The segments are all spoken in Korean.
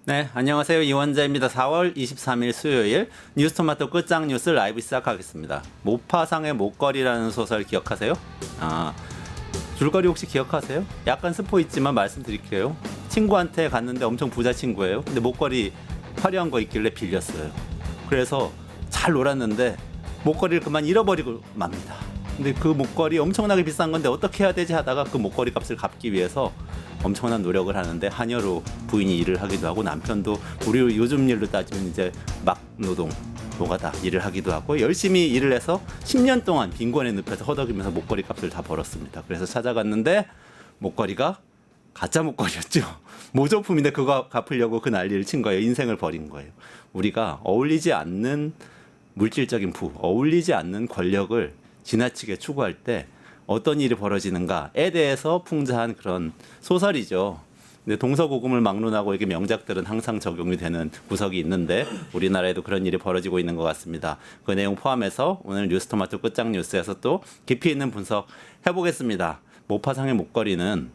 네, 안녕하세요. 이원자입니다. 4월 23일 수요일 뉴스토마토 끝장 뉴스 라이브 시작하겠습니다. 모파상의 목걸이라는 소설 기억하세요? 줄거리 혹시 기억하세요? 약간 스포 있지만 말씀드릴게요. 친구한테 갔는데 엄청 부자 친구예요. 근데 목걸이 화려한 거 있길래 빌렸어요. 그래서 잘 놀았는데 목걸이를 그만 잃어버리고 맙니다. 근데 그 목걸이 엄청나게 비싼 건데 어떻게 해야 되지 하다가 그 목걸이 값을 갚기 위해서 엄청난 노력을 하는데 한여로 부인이 일을 하기도 하고 남편도 우리 요즘 일로 따지면 이제 막 노동 노가다 일을 하기도 하고 열심히 일을 해서 10년 동안 빈곤의 늪에서 허덕이면서 목걸이 값을 다 벌었습니다. 그래서 찾아갔는데 목걸이가 가짜 목걸이였죠. 모조품인데 그거 갚으려고 그 난리를 친 거예요. 인생을 버린 거예요. 우리가 어울리지 않는 물질적인 어울리지 않는 권력을 지나치게 추구할 때 어떤 일이 벌어지는가에 대해서 풍자한 그런 소설이죠. 근데 동서고금을 막론하고 이게 명작들은 항상 적용이 되는 구석이 있는데 우리나라에도 그런 일이 벌어지고 있는 것 같습니다. 그 내용 포함해서 오늘 뉴스토마토 끝장 뉴스에서 또 깊이 있는 분석 해보겠습니다. 모파상의 목걸이는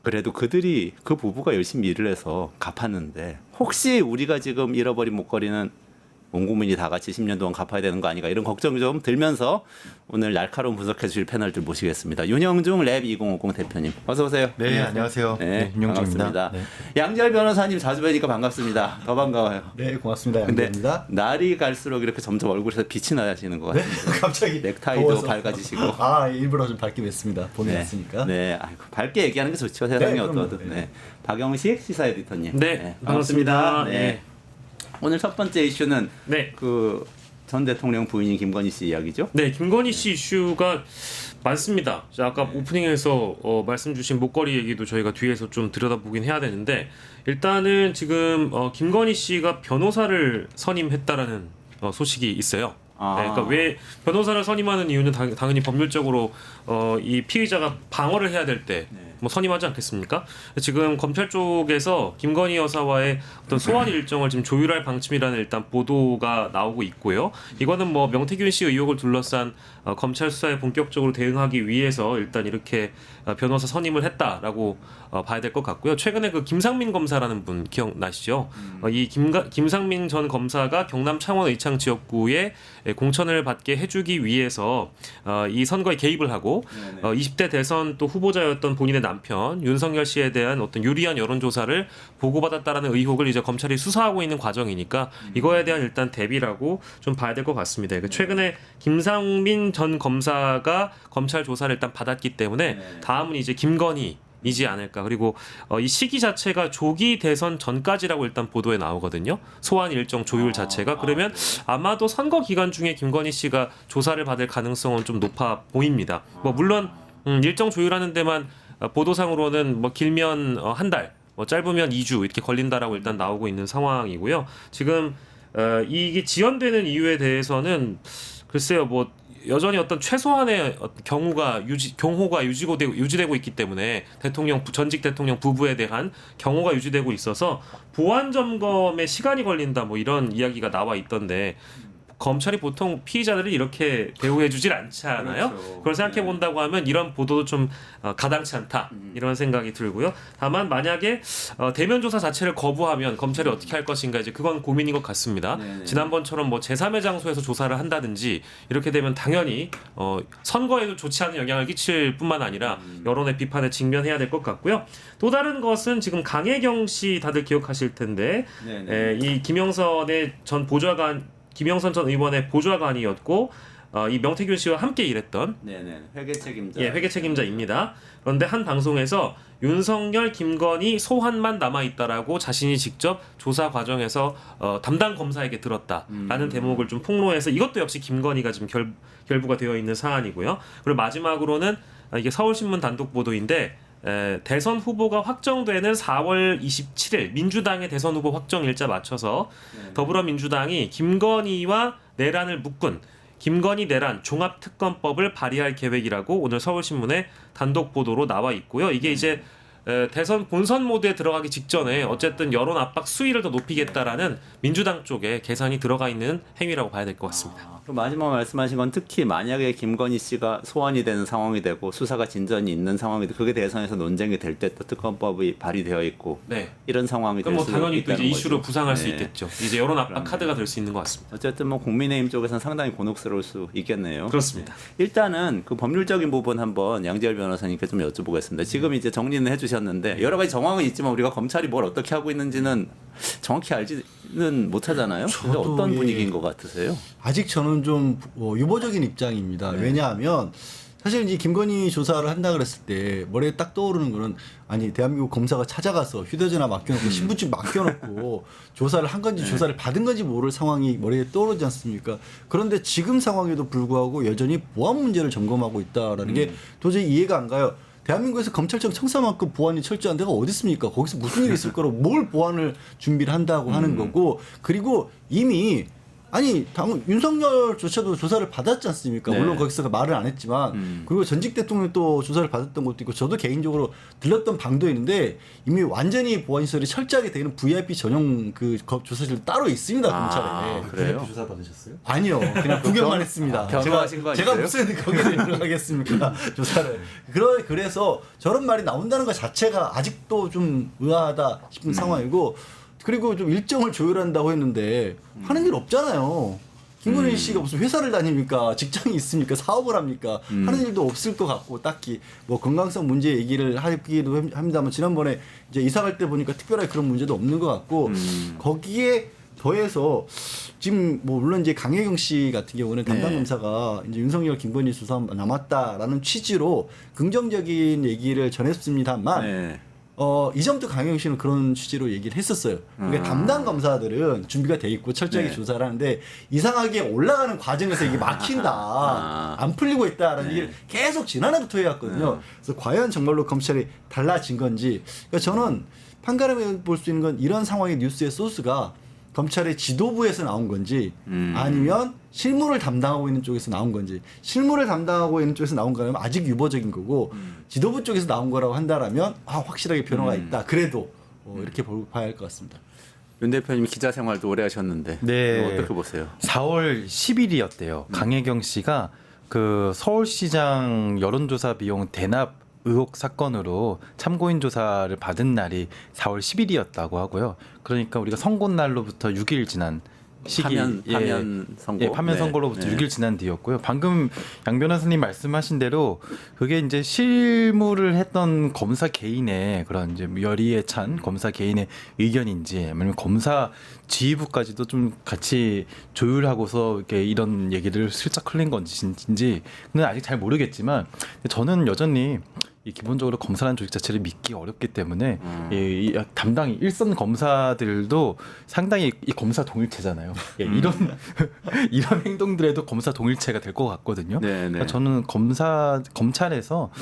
그래도 그 부부가 열심히 일을 해서 갚았는데 혹시 우리가 지금 잃어버린 목걸이는 온 국민이 다 같이 10년 동안 갚아야 되는 거 아닌가 이런 걱정이 좀 들면서 오늘 날카로운 분석해 주실 패널들 모시겠습니다. 윤영중 랩 2050 대표님 어서 오세요. 네, 안녕하세요. 네, 윤영중입니다. 반갑습니다. 양지열 변호사님 자주 뵈니까 반갑습니다. 더 반가워요. 네, 고맙습니다. 근데 양재입니다. 날이 갈수록 이렇게 점점 얼굴에서 빛이 나시는 것 같아요. 네, 갑자기 넥타이도 더워서. 밝아지시고. 일부러 좀 밝게 뵀습니다. 봄이 왔으니까. 네, 아이고, 밝게 얘기하는 게 좋죠. 세상이 네, 어떠든. 그럼요. 네. 박영식 시사 에디터님. 네, 반갑습니다. 네. 오늘 첫 번째 이슈는 네. 그 전 대통령 부인인 김건희 씨 이야기죠. 네, 김건희 씨 이슈가 많습니다. 아까 오프닝에서 말씀 주신 목걸이 얘기도 저희가 뒤에서 좀 들여다보긴 해야 되는데 일단은 지금 김건희 씨가 변호사를 선임했다라는 소식이 있어요. 네, 그러니까 왜 변호사를 선임하는 이유는 당연히 법률적으로 이 피의자가 방어를 해야 될 때 뭐 선임하지 않겠습니까? 지금 검찰 쪽에서 김건희 여사와의 어떤 소환 일정을 지금 조율할 방침이라는 일단 보도가 나오고 있고요. 이거는 뭐 명태균 씨 의혹을 둘러싼 검찰 수사에 본격적으로 대응하기 위해서 일단 이렇게 변호사 선임을 했다라고 봐야 될 것 같고요. 최근에 그 김상민 검사라는 분 기억나시죠? 이 김상민 전 검사가 경남 창원 의창 지역구에 공천을 받게 해주기 위해서 이 선거에 개입을 하고 20대 대선 또 후보자였던 본인의 남편 윤석열 씨에 대한 어떤 유리한 여론조사를 보고받았다라는 의혹을 이제 검찰이 수사하고 있는 과정이니까 이거에 대한 일단 대비라고 좀 봐야 될 것 같습니다. 최근에 김상민 전 검사가 검찰 조사를 일단 받았기 때문에 다음은 이제 김건희 이지 않을까. 그리고 이 시기 자체가 조기 대선 전까지라고 일단 보도에 나오거든요. 소환 일정 조율 자체가. 그러면 아마도 선거 기간 중에 김건희 씨가 조사를 받을 가능성은 좀 높아 보입니다. 뭐 물론 일정 조율하는 데만 보도상으로는 뭐 길면 한 달, 뭐 짧으면 2주 이렇게 걸린다라고 일단 나오고 있는 상황이고요. 지금 이게 지연되는 이유에 대해서는 글쎄요, 뭐 여전히 어떤 최소한의 경호가 유지되고 있기 때문에 전직 대통령 부부에 대한 경호가 유지되고 있어서 보안 점검에 시간이 걸린다 뭐 이런 이야기가 나와 있던데 검찰이 보통 피의자들을 이렇게 대우해주질 않잖아요. 그렇죠. 그걸 생각해 본다고 하면 이런 보도도 좀 가당치 않다 이런 생각이 들고요. 다만 만약에 대면 조사 자체를 거부하면 검찰이 어떻게 할 것인가 이제 그건 고민인 것 같습니다. 지난번처럼 뭐 제3의 장소에서 조사를 한다든지 이렇게 되면 당연히 선거에도 좋지 않은 영향을 끼칠 뿐만 아니라 여론의 비판에 직면해야 될 것 같고요. 또 다른 것은 지금 강혜경 씨 다들 기억하실 텐데 이 김영선 전 의원의 보좌관이었고 이 명태균 씨와 함께 일했던 회계 책임자. 회계 책임자입니다. 그런데 한 방송에서 윤석열, 김건희 소환만 남아 있다라고 자신이 직접 조사 과정에서 담당 검사에게 들었다라는 대목을 좀 폭로해서 이것도 역시 김건희가 지금 결부가 되어 있는 사안이고요. 그리고 마지막으로는 이게 서울신문 단독 보도인데 대선 후보가 확정되는 4월 27일 민주당의 대선 후보 확정 일자 맞춰서 더불어민주당이 김건희와 내란을 묶은 김건희 내란 종합특검법을 발의할 계획이라고 오늘 서울신문에 단독 보도로 나와 있고요. 이게 이제 대선 본선 모드에 들어가기 직전에 어쨌든 여론 압박 수위를 더 높이겠다라는 민주당 쪽에 계산이 들어가 있는 행위라고 봐야 될 것 같습니다. 그 마지막 말씀하신 건 특히 만약에 김건희 씨가 소환이 되는 상황이 되고 수사가 진전이 있는 상황이 되고 그게 대선에서 논쟁이 될 때 또 특검법이 발의되어 있고 네. 이런 상황이 될 그럼 뭐 수도 당연히 또 이제 있다는 이슈로 거죠. 부상할 수 네. 있겠죠. 이제 여론 압박 카드가 될 수 있는 것 같습니다. 어쨌든 뭐 국민의힘 쪽에서는 상당히 곤혹스러울 수 있겠네요. 그렇습니다. 일단은 그 법률적인 부분 한번 양지열 변호사님께 좀 여쭤보겠습니다. 지금 이제 정리는 해주셨는데 여러 가지 정황은 있지만 우리가 검찰이 뭘 어떻게 하고 있는지는 정확히 알지는 못하잖아요. 근데 어떤 분위기인 것 같으세요? 아직 저는 좀 유보적인 입장입니다. 왜냐하면 사실 이제 김건희 조사를 한다 그랬을 때 머리에 딱 떠오르는 거는 아니 대한민국 검사가 찾아가서 휴대전화 맡겨놓고 신분증 맡겨놓고 조사를 한 건지 조사를 받은 건지 모를 상황이 머리에 떠오르지 않습니까? 그런데 지금 상황에도 불구하고 여전히 보안 문제를 점검하고 있다라는 게 도저히 이해가 안 가요. 대한민국에서 검찰청 청사만큼 보안이 철저한 데가 어디 있습니까? 거기서 무슨 일이 있을 거라고 뭘 보안을 준비를 한다고 하는 거고 그리고 이미 아니 윤석열조차도 조사를 받았지 않습니까? 네. 물론 거기서 말을 안 했지만 그리고 전직 대통령 또 조사를 받았던 것도 있고 저도 개인적으로 들렀던 방도 있는데 이미 완전히 보안 시설이 철저하게 되는 VIP 전용 그 조사실 따로 있습니다 검찰에. 그래요? 조사 받으셨어요? 아니요, 그냥 구경만 했습니다. 변호하신 거 제가 아니세요? 무슨 거기에 들어가겠습니까 조사를. 그래서 저런 말이 나온다는 것 자체가 아직도 좀 의아하다 싶은 상황이고. 그리고 좀 일정을 조율한다고 했는데 하는 일 없잖아요. 김건희 씨가 무슨 회사를 다닙니까? 직장이 있습니까? 사업을 합니까? 하는 일도 없을 것 같고 딱히 뭐 건강성 문제 얘기를 하기도 합니다만 지난번에 이제 이사 갈 때 보니까 특별하게 그런 문제도 없는 것 같고 거기에 더해서 지금 뭐 물론 이제 강혜경 씨 같은 경우는 담당 검사가 이제 윤석열 김건희 수사 남았다라는 취지로 긍정적인 얘기를 전했습니다만 네. 이전부터 강혜경 씨는 그런 취지로 얘기를 했었어요. 그러니까 담당 검사들은 준비가 돼 있고 철저하게 네. 조사를 하는데 이상하게 올라가는 과정에서 이게 막힌다. 안 풀리고 있다라는 얘기를 계속 지난해부터 해왔거든요. 그래서 과연 정말로 검찰이 달라진 건지. 그러니까 저는 판가름해 볼 수 있는 건 이런 상황의 뉴스의 소스가 검찰의 지도부에서 나온 건지 아니면 실무를 담당하고 있는 쪽에서 나온 건지 실무를 담당하고 있는 쪽에서 나온 거라면 아직 유보적인 거고 지도부 쪽에서 나온 거라고 한다라면 확실하게 변화가 있다. 그래도 이렇게 봐야 할 것 같습니다. 윤 대표님 기자 생활도 오래 하셨는데 네. 이거 어떻게 보세요? 4월 10일이었대요. 강혜경 씨가 그 서울시장 여론조사 비용 대납 의혹 사건으로 참고인 조사를 받은 날이 4월 10일이었다고 하고요. 그러니까 우리가 선고 날로부터 6일 지난 시기 파면 선고. 예, 파면 네. 선고로부터 네. 6일 지난 뒤였고요. 방금 양 변호사님 말씀하신 대로 그게 이제 실무를 했던 검사 개인의 그런 이제 열의에 찬 검사 개인의 의견인지 아니면 검사 지휘부까지도 좀 같이 조율하고서 이렇게 이런 얘기를 슬쩍 흘린 건지는 아직 잘 모르겠지만 저는 여전히 이 기본적으로 검사라는 조직 자체를 믿기 어렵기 때문에 이 담당 일선 검사들도 상당히 이 검사 동일체잖아요. 예, 이런 이런 행동들에도 검사 동일체가 될 것 같거든요. 네, 네. 그러니까 저는 검찰에서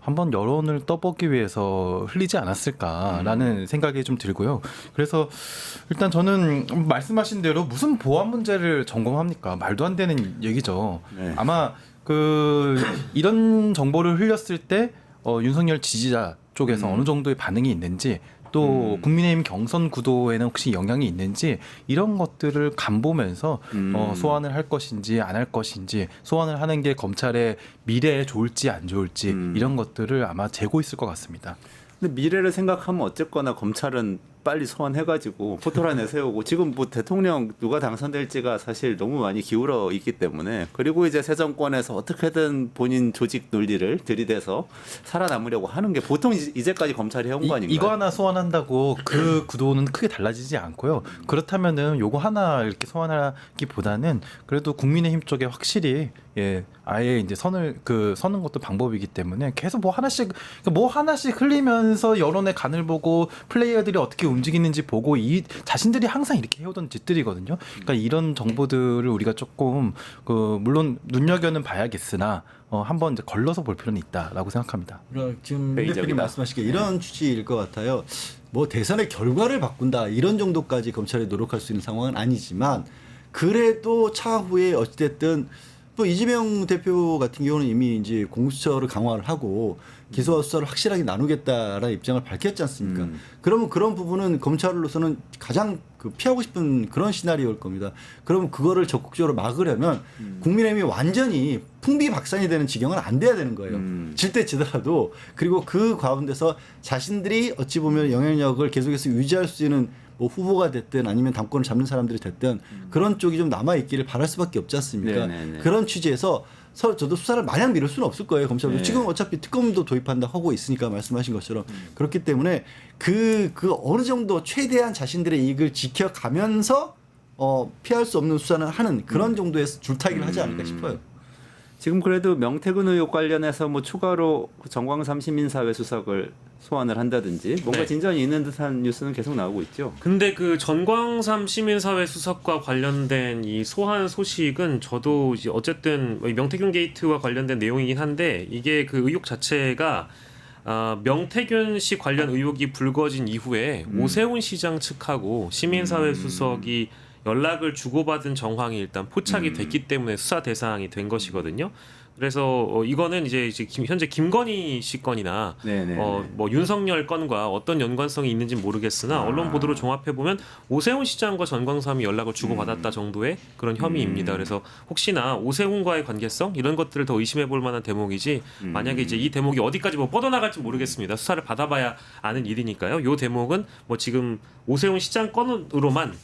한번 여론을 떠보기 위해서 흘리지 않았을까라는 생각이 좀 들고요. 그래서 일단 저는 말씀하신 대로 무슨 보안 문제를 점검합니까? 말도 안 되는 얘기죠. 네. 아마 그 이런 정보를 흘렸을 때 윤석열 지지자 쪽에서 어느 정도의 반응이 있는지 또 국민의힘 경선 구도에는 혹시 영향이 있는지 이런 것들을 간보면서 소환을 할 것인지 안 할 것인지 소환을 하는 게 검찰의 미래에 좋을지 안 좋을지 이런 것들을 아마 재고 있을 것 같습니다. 근데 미래를 생각하면 어쨌거나 검찰은 빨리 소환해가지고 포털 내세우고 지금 뭐 대통령 누가 당선될지가 사실 너무 많이 기울어 있기 때문에 그리고 이제 새 정권에서 어떻게든 본인 조직 논리를 들이대서 살아남으려고 하는 게 보통 이제까지 검찰이 해온 거 아닌가요? 이거 하나 소환한다고 그 구도는 크게 달라지지 않고요. 그렇다면은 요거 하나 이렇게 소환하기보다는 그래도 국민의힘 쪽에 확실히 아예 이제 서는 것도 방법이기 때문에 계속 뭐 하나씩 흘리면서 여론의 간을 보고 플레이어들이 어떻게 움직이는지 보고 이 자신들이 항상 이렇게 해오던 짓들이거든요. 그러니까 이런 정보들을 우리가 조금 물론 눈여겨는 봐야겠으나 한번 이제 걸러서 볼 필요는 있다라고 생각합니다. 지금 회의적이다. 대표님 말씀하시기에 이런 취지일 것 같아요. 뭐 대선의 결과를 바꾼다 이런 정도까지 검찰이 노력할 수 있는 상황은 아니지만 그래도 차후에 어찌됐든 또 이재명 대표 같은 경우는 이미 이제 공수처를 강화를 하고 기소와 수사를 확실하게 나누겠다라는 입장을 밝혔지 않습니까? 그러면 그런 부분은 검찰로서는 가장 그 피하고 싶은 그런 시나리오일 겁니다. 그러면 그거를 적극적으로 막으려면 국민의힘이 완전히 풍비박산이 되는 지경은 안 돼야 되는 거예요. 질 때 지더라도. 그리고 그 가운데서 자신들이 어찌 보면 영향력을 계속해서 유지할 수 있는 뭐 후보가 됐든 아니면 당권을 잡는 사람들이 됐든 그런 쪽이 좀 남아 있기를 바랄 수밖에 없지 않습니까? 네네네. 그런 취지에서 저도 수사를 마냥 미룰 수는 없을 거예요. 검찰도 네. 지금 어차피 특검도 도입한다 하고 있으니까 말씀하신 것처럼 그렇기 때문에 그 어느 정도 최대한 자신들의 이익을 지켜가면서 피할 수 없는 수사는 하는 그런 정도의 줄타기를 하지 않을까 싶어요. 지금 그래도 명태균 의혹 관련해서 뭐 추가로 그 정광삼 시민사회 수석을 소환을 한다든지 뭔가 네. 진전이 있는 듯한 뉴스는 계속 나오고 있죠. 근데 그 전광삼 시민사회 수석과 관련된 이 소환 소식은 저도 이제 어쨌든 명태균 게이트와 관련된 내용이긴 한데 이게 그 의혹 자체가 명태균 씨 관련 의혹이 불거진 이후에 오세훈 시장 측하고 시민사회 수석이 연락을 주고받은 정황이 일단 포착이 됐기 때문에 수사 대상이 된 것이거든요. 그래서 이거는 이제 현재 김건희 씨 건이나 네네. 뭐 윤석열 건과 어떤 연관성이 있는지 모르겠으나 언론 보도를 종합해 보면 오세훈 시장과 전광삼이 연락을 주고받았다 정도의 그런 혐의입니다. 그래서 혹시나 오세훈과의 관계성 이런 것들을 더 의심해 볼 만한 대목이지 만약에 이제 이 대목이 어디까지 뭐 뻗어나갈지 모르겠습니다. 수사를 받아봐야 아는 일이니까요. 요 대목은 뭐 지금 오세훈 시장 건으로만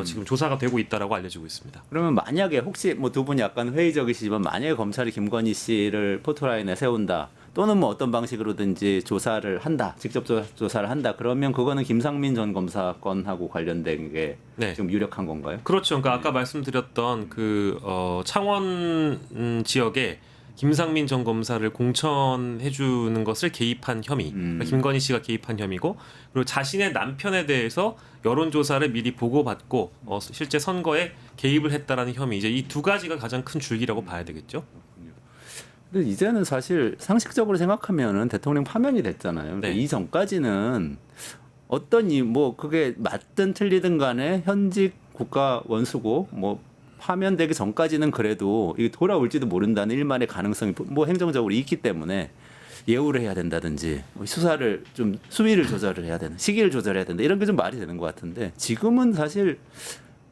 지금 조사가 되고 있다라고 알려지고 있습니다. 그러면 만약에 혹시 뭐 두 분이 약간 회의적이시지만 만약에 검찰이 김건희 씨를 포토라인에 세운다 또는 뭐 어떤 방식으로든지 조사를 한다 직접 조사를 한다 그러면 그거는 김상민 전 검사 건하고 관련된 게 네. 지금 유력한 건가요? 그렇죠. 그러니까 아까 말씀드렸던 그 창원 지역에 김상민 전 검사를 공천해 주는 것을 개입한 혐의, 그러니까 김건희 씨가 개입한 혐의고, 그리고 자신의 남편에 대해서 여론조사를 미리 보고받고 실제 선거에 개입을 했다라는 혐의, 이제 이 두 가지가 가장 큰 줄기라고 봐야 되겠죠. 근데 이제는 사실 상식적으로 생각하면은 대통령 파면이 됐잖아요. 그러니까 네. 이 전까지는 어떤 뭐 그게 맞든 틀리든 간에 현직 국가 원수고 뭐 파면되기 전까지는 그래도 이게 돌아올지도 모른다는 일만의 가능성이 뭐 행정적으로 있기 때문에 예우를 해야 된다든지 뭐 수사를 좀 수위를 조절을 해야 되는 시기를 조절해야 된다 이런 게 좀 말이 되는 것 같은데 지금은 사실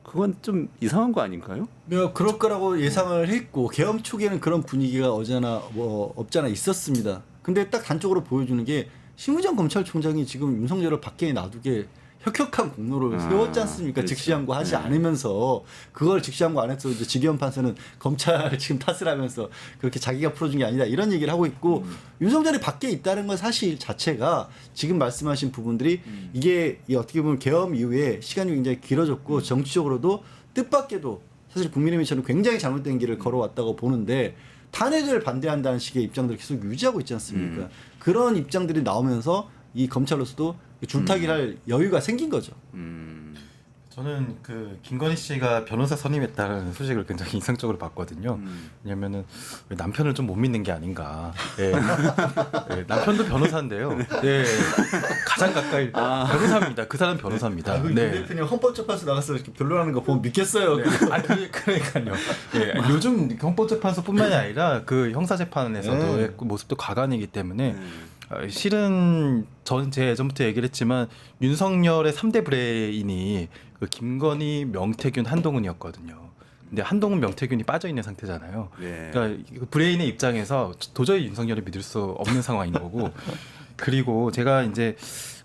그건 좀 이상한 거 아닌가요? 그럴 거라고 예상을 했고 계엄 초기에는 그런 분위기가 어제나 뭐 없잖아 있었습니다. 근데 딱 단적으로 보여주는 게 신부장 검찰총장이 지금 윤석열을 밖에 놔두게 혁혁한 공로를 세웠지 않습니까? 그렇죠. 직시항고하지 네. 않으면서 그걸 직시항고 안 해서 이제 지기현 판사는 검찰 지금 탓을 하면서 그렇게 자기가 풀어준 게 아니다 이런 얘기를 하고 있고 윤석열이 밖에 있다는 건 사실 자체가 지금 말씀하신 부분들이 이게 어떻게 보면 계엄 이후에 시간이 굉장히 길어졌고 정치적으로도 뜻밖에도 사실 국민의힘처럼 굉장히 잘못된 길을 걸어왔다고 보는데 탄핵을 반대한다는 식의 입장들을 계속 유지하고 있지 않습니까? 그런 입장들이 나오면서 이 검찰로서도 줄타기를 할 여유가 생긴 거죠. 저는 그 김건희 씨가 변호사 선임했다는 소식을 굉장히 인상적으로 봤거든요. 왜냐면은 남편을 좀 못 믿는 게 아닌가. 예. 예, 남편도 변호사인데요. 예. 가장 가까이 변호사입니다. 그 사람 변호사입니다. 그 네. 대표님 헌법재판소 나가서 이렇게 변론하는 거 보면 믿겠어요. 그러니까요. 예, 요즘 헌법재판소뿐만이 아니라 그 형사재판에서도 네. 그 모습도 가관이기 때문에 실은 제 예전부터 얘기를 했지만 윤석열의 3대 브레인이 그 김건희, 명태균, 한동훈이었거든요. 근데 한동훈, 명태균이 빠져 있는 상태잖아요. 네. 그러니까 브레인의 입장에서 도저히 윤석열을 믿을 수 없는 상황인 거고. 그리고 제가 이제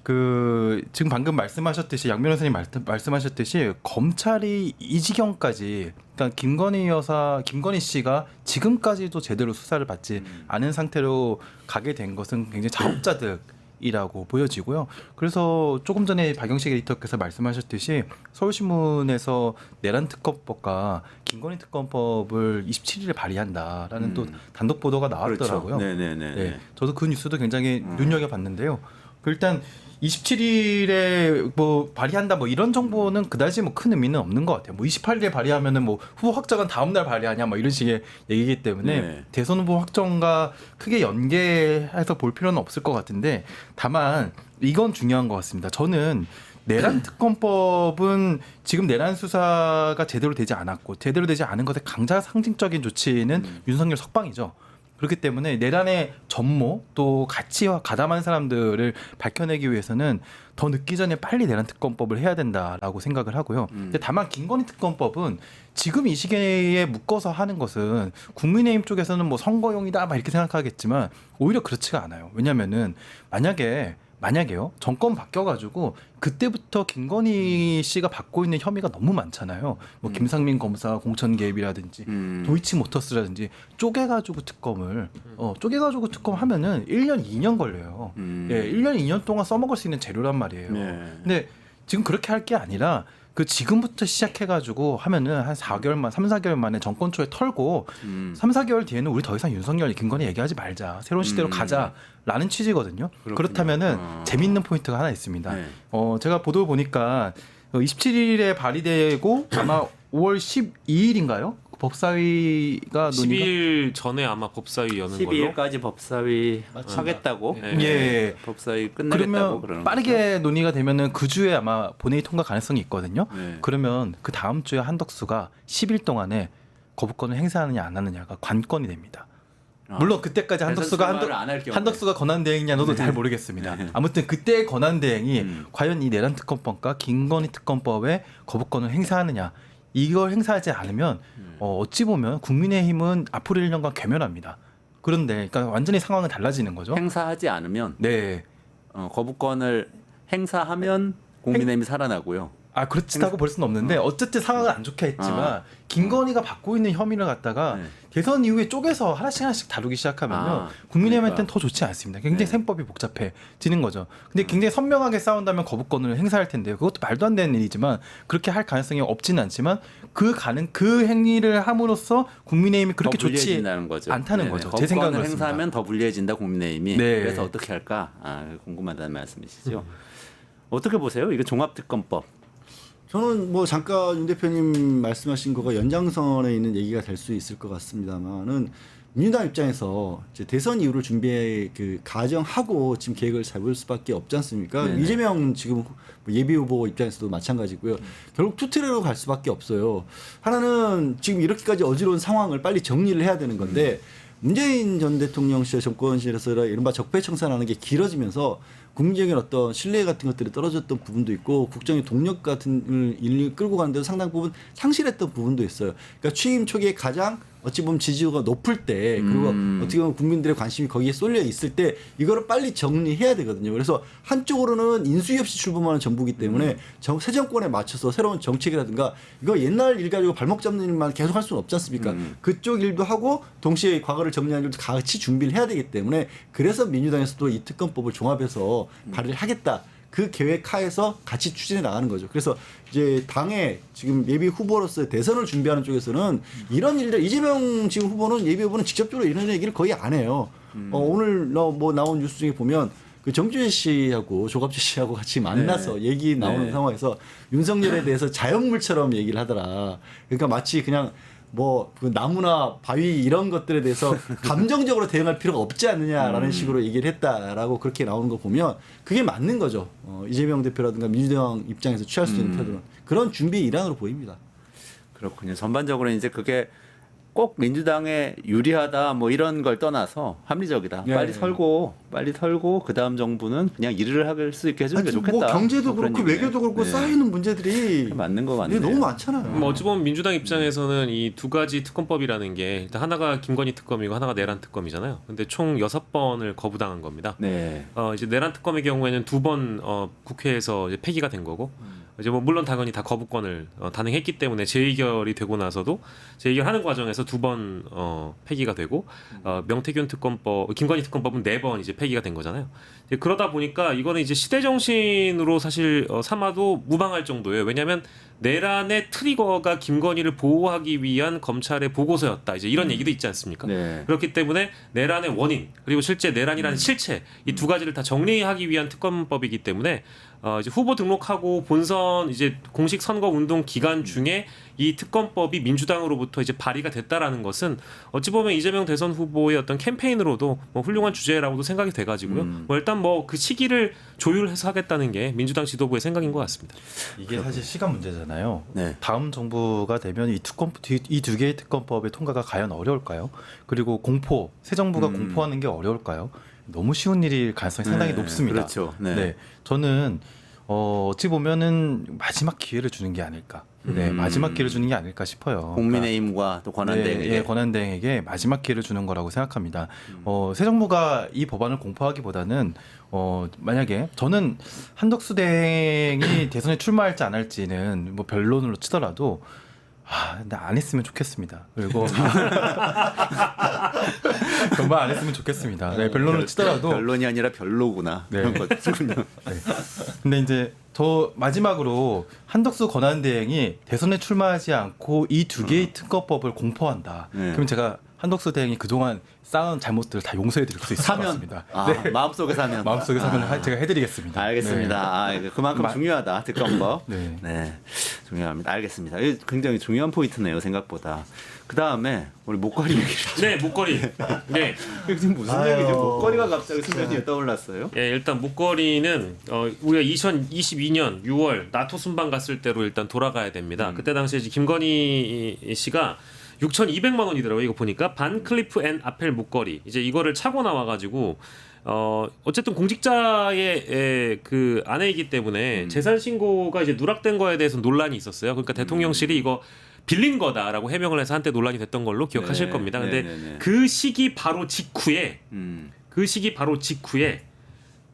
그 지금 방금 말씀하셨듯이 양 변호사님 말씀하셨듯이 검찰이 이 지경까지 그러니까 김건희 씨가 지금까지도 제대로 수사를 받지 않은 상태로 가게 된 것은 굉장히 자업자득이라고 보여지고요. 그래서 조금 전에 박영식 에디터께서 말씀하셨듯이 서울신문에서 내란 특검법과 김건희 특검법을 27일에 발의한다라는 또 단독 보도가 나왔더라고요. 그렇죠. 네네네. 네, 저도 그 뉴스도 굉장히 눈여겨봤는데요. 일단 27일에 뭐 발의한다 뭐 이런 정보는 그다지 뭐 큰 의미는 없는 것 같아요. 뭐 28일에 발의하면은 뭐 후보 확정은 다음 날 발의하냐 뭐 이런 식의 얘기이기 때문에 네. 대선 후보 확정과 크게 연계해서 볼 필요는 없을 것 같은데 다만 이건 중요한 것 같습니다. 저는 내란 특검법은 지금 내란 수사가 제대로 되지 않았고 제대로 되지 않은 것의 강자 상징적인 조치는 윤석열 석방이죠. 그렇기 때문에 내란의 전모 또 가치와 가담한 사람들을 밝혀내기 위해서는 더 늦기 전에 빨리 내란 특검법을 해야 된다라고 생각을 하고요. 근데 다만 김건희 특검법은 지금 이 시기에 묶어서 하는 것은 국민의힘 쪽에서는 뭐 선거용이다 막 이렇게 생각하겠지만 오히려 그렇지가 않아요. 왜냐면은 만약에요 정권 바뀌어가지고 그때부터 김건희 씨가 받고 있는 혐의가 너무 많잖아요. 뭐 김상민 검사 공천 개입이라든지 도이치모터스라든지 쪼개가지고 특검하면은 1년 2년 걸려요. 예, 1년 2년 동안 써먹을 수 있는 재료란 말이에요. 근데 지금 그렇게 할 게 아니라 그 지금부터 시작해가지고 하면은 한 4개월만 3, 4개월 만에 정권 초에 털고 3, 4개월 뒤에는 우리 더 이상 윤석열, 김건희 얘기하지 말자. 새로운 시대로 가자라는 취지거든요. 그렇다면은 재밌는 포인트가 하나 있습니다. 네. 제가 보도 보니까 27일에 발의되고 아마 5월 12일인가요? 법사위가 10일 전에 아마 법사위 여는 걸로. 12일까지 법사위 하겠다고. 예. 법사위 끝내겠다고 그러면 그러는 빠르게 논의가 되면은 그 주에 아마 본회의 통과 가능성이 있거든요. 네. 그러면 그 다음 주에 한덕수가 10일 동안에 거부권을 행사하느냐 안 하느냐가 관건이 됩니다. 물론 그때까지 한덕수가 권한 대행이냐 너도 잘 모르겠습니다. 아무튼 그때의 권한 대행이 과연 이 내란 특검법과 김건희 특검법에 거부권을 행사하느냐 이걸 행사하지 않으면 어찌 보면 국민의힘은 앞으로 1년간 괴멸합니다. 그런데 그러니까 완전히 상황은 달라지는 거죠. 행사하지 않으면 네. 거부권을 행사하면 국민의힘이 살아나고요. 그렇다고 볼 수는 없는데 어쨌든 상황은 안 좋게 했지만 김건희가 받고 있는 혐의를 갖다가 대선 이후에 쪼개서 하나씩 다루기 시작하면요 국민의힘한테는 더 좋지 않습니다. 굉장히 셈법이 복잡해지는 거죠. 근데 굉장히 선명하게 싸운다면 거부권을 행사할 텐데요. 그것도 말도 안 되는 일이지만 그렇게 할 가능성이 없지는 않지만 그 행위를 함으로써 국민의힘이 그렇게 좋지 불리해진다는 거죠. 않다는 거죠. 제 생각은 거부권을 그렇습니다. 행사하면 더 불리해진다 국민의힘이. 네. 그래서 어떻게 할까? 궁금하다는 말씀이시죠. 어떻게 보세요? 이거 종합특검법. 저는 뭐 잠깐 윤 대표님 말씀하신 거가 연장선에 있는 얘기가 될 수 있을 것 같습니다만은 민주당 입장에서 이제 대선 이후를 가정하고 지금 계획을 잡을 수밖에 없지 않습니까? 네네. 이재명 지금 예비 후보 입장에서도 마찬가지고요. 결국 투트랙으로 갈 수밖에 없어요. 하나는 지금 이렇게까지 어지러운 상황을 빨리 정리를 해야 되는 건데 문재인 전 대통령 시절 정권 시절에서 이른바 적폐청산하는 게 길어지면서 국민적인 어떤 신뢰 같은 것들이 떨어졌던 부분도 있고 국정의 동력 같은 걸 끌고 가는 데도 상당 부분 상실했던 부분도 있어요. 그러니까 취임 초기에 가장 어찌 보면 지지도가 높을 때 그리고 어떻게 보면 국민들의 관심이 거기에 쏠려 있을 때 이거를 빨리 정리해야 되거든요. 그래서 한쪽으로는 인수위 없이 출범하는 정부이기 때문에 새 정권에 맞춰서 새로운 정책이라든가 이거 옛날 일 가지고 발목 잡는 일만 계속 할 수는 없지 않습니까? 그쪽 일도 하고 동시에 과거를 정리하는 일도 같이 준비를 해야 되기 때문에 그래서 민주당에서도 이 특검법을 종합해서 발의를 하겠다. 그 계획 하에서 같이 추진해 나가는 거죠. 그래서 이제 당의 지금 예비 후보로서 대선을 준비하는 쪽에서는 이런 일들 이재명 지금 후보는 예비 후보는 직접적으로 이런 얘기를 거의 안 해요. 오늘 뭐 나온 뉴스 중에 보면 그 정주현 씨하고 조갑재 씨하고 같이 만나서 얘기 나오는 상황에서 윤석열에 대해서 자연물처럼 얘기를 하더라. 그러니까 마치 그냥 그 나무나 바위 이런 것들에 대해서 감정적으로 대응할 필요가 없지 않느냐라는 식으로 얘기를 했다라고 그렇게 나오는 거 보면 그게 맞는 거죠. 이재명 대표라든가 민주당 입장에서 취할 수 있는 태도는 그런 준비 일환으로 보입니다. 그렇군요. 전반적으로 이제 그게 꼭 민주당에 유리하다 뭐 이런 걸 떠나서 합리적이다. 빨리 털고 그 다음 정부는 그냥 일을 할 수 있게 해주는 게 좋겠다. 뭐 경제도 그런 그렇고 얘기네. 외교도 그렇고 쌓이는 문제들이 맞는 거 같네요. 너무 많잖아요. 어찌 보면 민주당 입장에서는 이 두 가지 특검법이라는 게 일단 하나가 김건희 특검이고 하나가 내란 특검이잖아요. 근데 총 6번을 거부당한 겁니다. 네. 이제 내란 특검의 경우에는 2번 국회에서 이제 폐기가 된 거고 이제 뭐 물론 당연히 다 거부권을 단행했기 때문에 재의결이 되고 나서도 재의결하는 과정에서 2번 폐기가 되고 명태균 특검법, 김건희 특검법은 4번 이제 폐기가 된 거잖아요. 그러다 보니까 이거는 이제 시대 정신으로 사실 삼아도 무방할 정도예요. 왜냐하면 내란의 트리거가 김건희를 보호하기 위한 검찰의 보고서였다. 이제 이런 얘기도 있지 않습니까? 네. 그렇기 때문에 내란의 원인 그리고 실제 내란이라는 실체 이 두 가지를 다 정리하기 위한 특검법이기 때문에 이제 후보 등록하고 본선 이제 공식 선거 운동 기간 중에 이 특검법이 민주당으로부터 이제 발의가 됐다라는 것은 어찌 보면 이재명 대선 후보의 어떤 캠페인으로도 뭐 훌륭한 주제라고도 생각이 돼가지고요. 뭐 일단 뭐 그 시기를 조율해서 하겠다는 게 민주당 지도부의 생각인 것 같습니다. 이게 사실 시간 문제잖아요. 네. 다음 정부가 되면 이 두 개의 특검법의 통과가 과연 어려울까요? 그리고 새 정부가 공포하는 게 어려울까요? 너무 쉬운 일일 가능성이 상당히 네, 높습니다. 그렇죠. 네. 저는 어찌 보면은 마지막 기회를 주는 게 아닐까. 마지막 기회를 주는 게 아닐까 싶어요. 국민의힘과 또 권한대행에게. 권한대행에게 마지막 기회를 주는 거라고 생각합니다. 새 정부가 이 법안을 공포하기보다는 만약에 저는 한덕수 대행이 대선에 출마할지 안 할지는 뭐 변론으로 치더라도 나 안 했으면 좋겠습니다. 그리고 정말 안 했으면 좋겠습니다. 변론을 치더라도 변론이 아니라 별로구나. 네. 그런 거군요. 근데 이제 더 마지막으로 한덕수 권한대행이 대선에 출마하지 않고 이 두 개의 특검법을 공포한다. 네. 그럼 제가 한덕수 대행이 그동안 쌓은 잘못들을 다 용서해 드릴 수 있을 것 같습니다. 마음속에 사면. 마음속에 사면 제가 해드리겠습니다. 알겠습니다. 그만큼 중요하다. 특검법. 네. 중요합니다. 알겠습니다. 이게 굉장히 중요한 포인트네요. 생각보다. 그 다음에 우리 목걸이 얘기를. 네, 목걸이. 네. 지금 무슨 얘기죠? 목걸이가 갑자기 수면위에 떠올랐어요. 예, 일단 목걸이는 우리가 2022년 6월 나토 순방 갔을 때로 일단 돌아가야 됩니다. 그때 당시에 이제 김건희 씨가 6,200만 원이더라고요. 이거 보니까 반 클리프 앤 아펠 목걸이. 이제 이거를 차고 나와가지고 어쨌든 공직자의 그 아내이기 때문에 재산 신고가 이제 누락된 거에 대해서 논란이 있었어요. 그러니까 대통령실이 이거 빌린 거다라고 해명을 해서 한때 논란이 됐던 걸로 기억하실 겁니다. 근데 그 시기 바로 직후에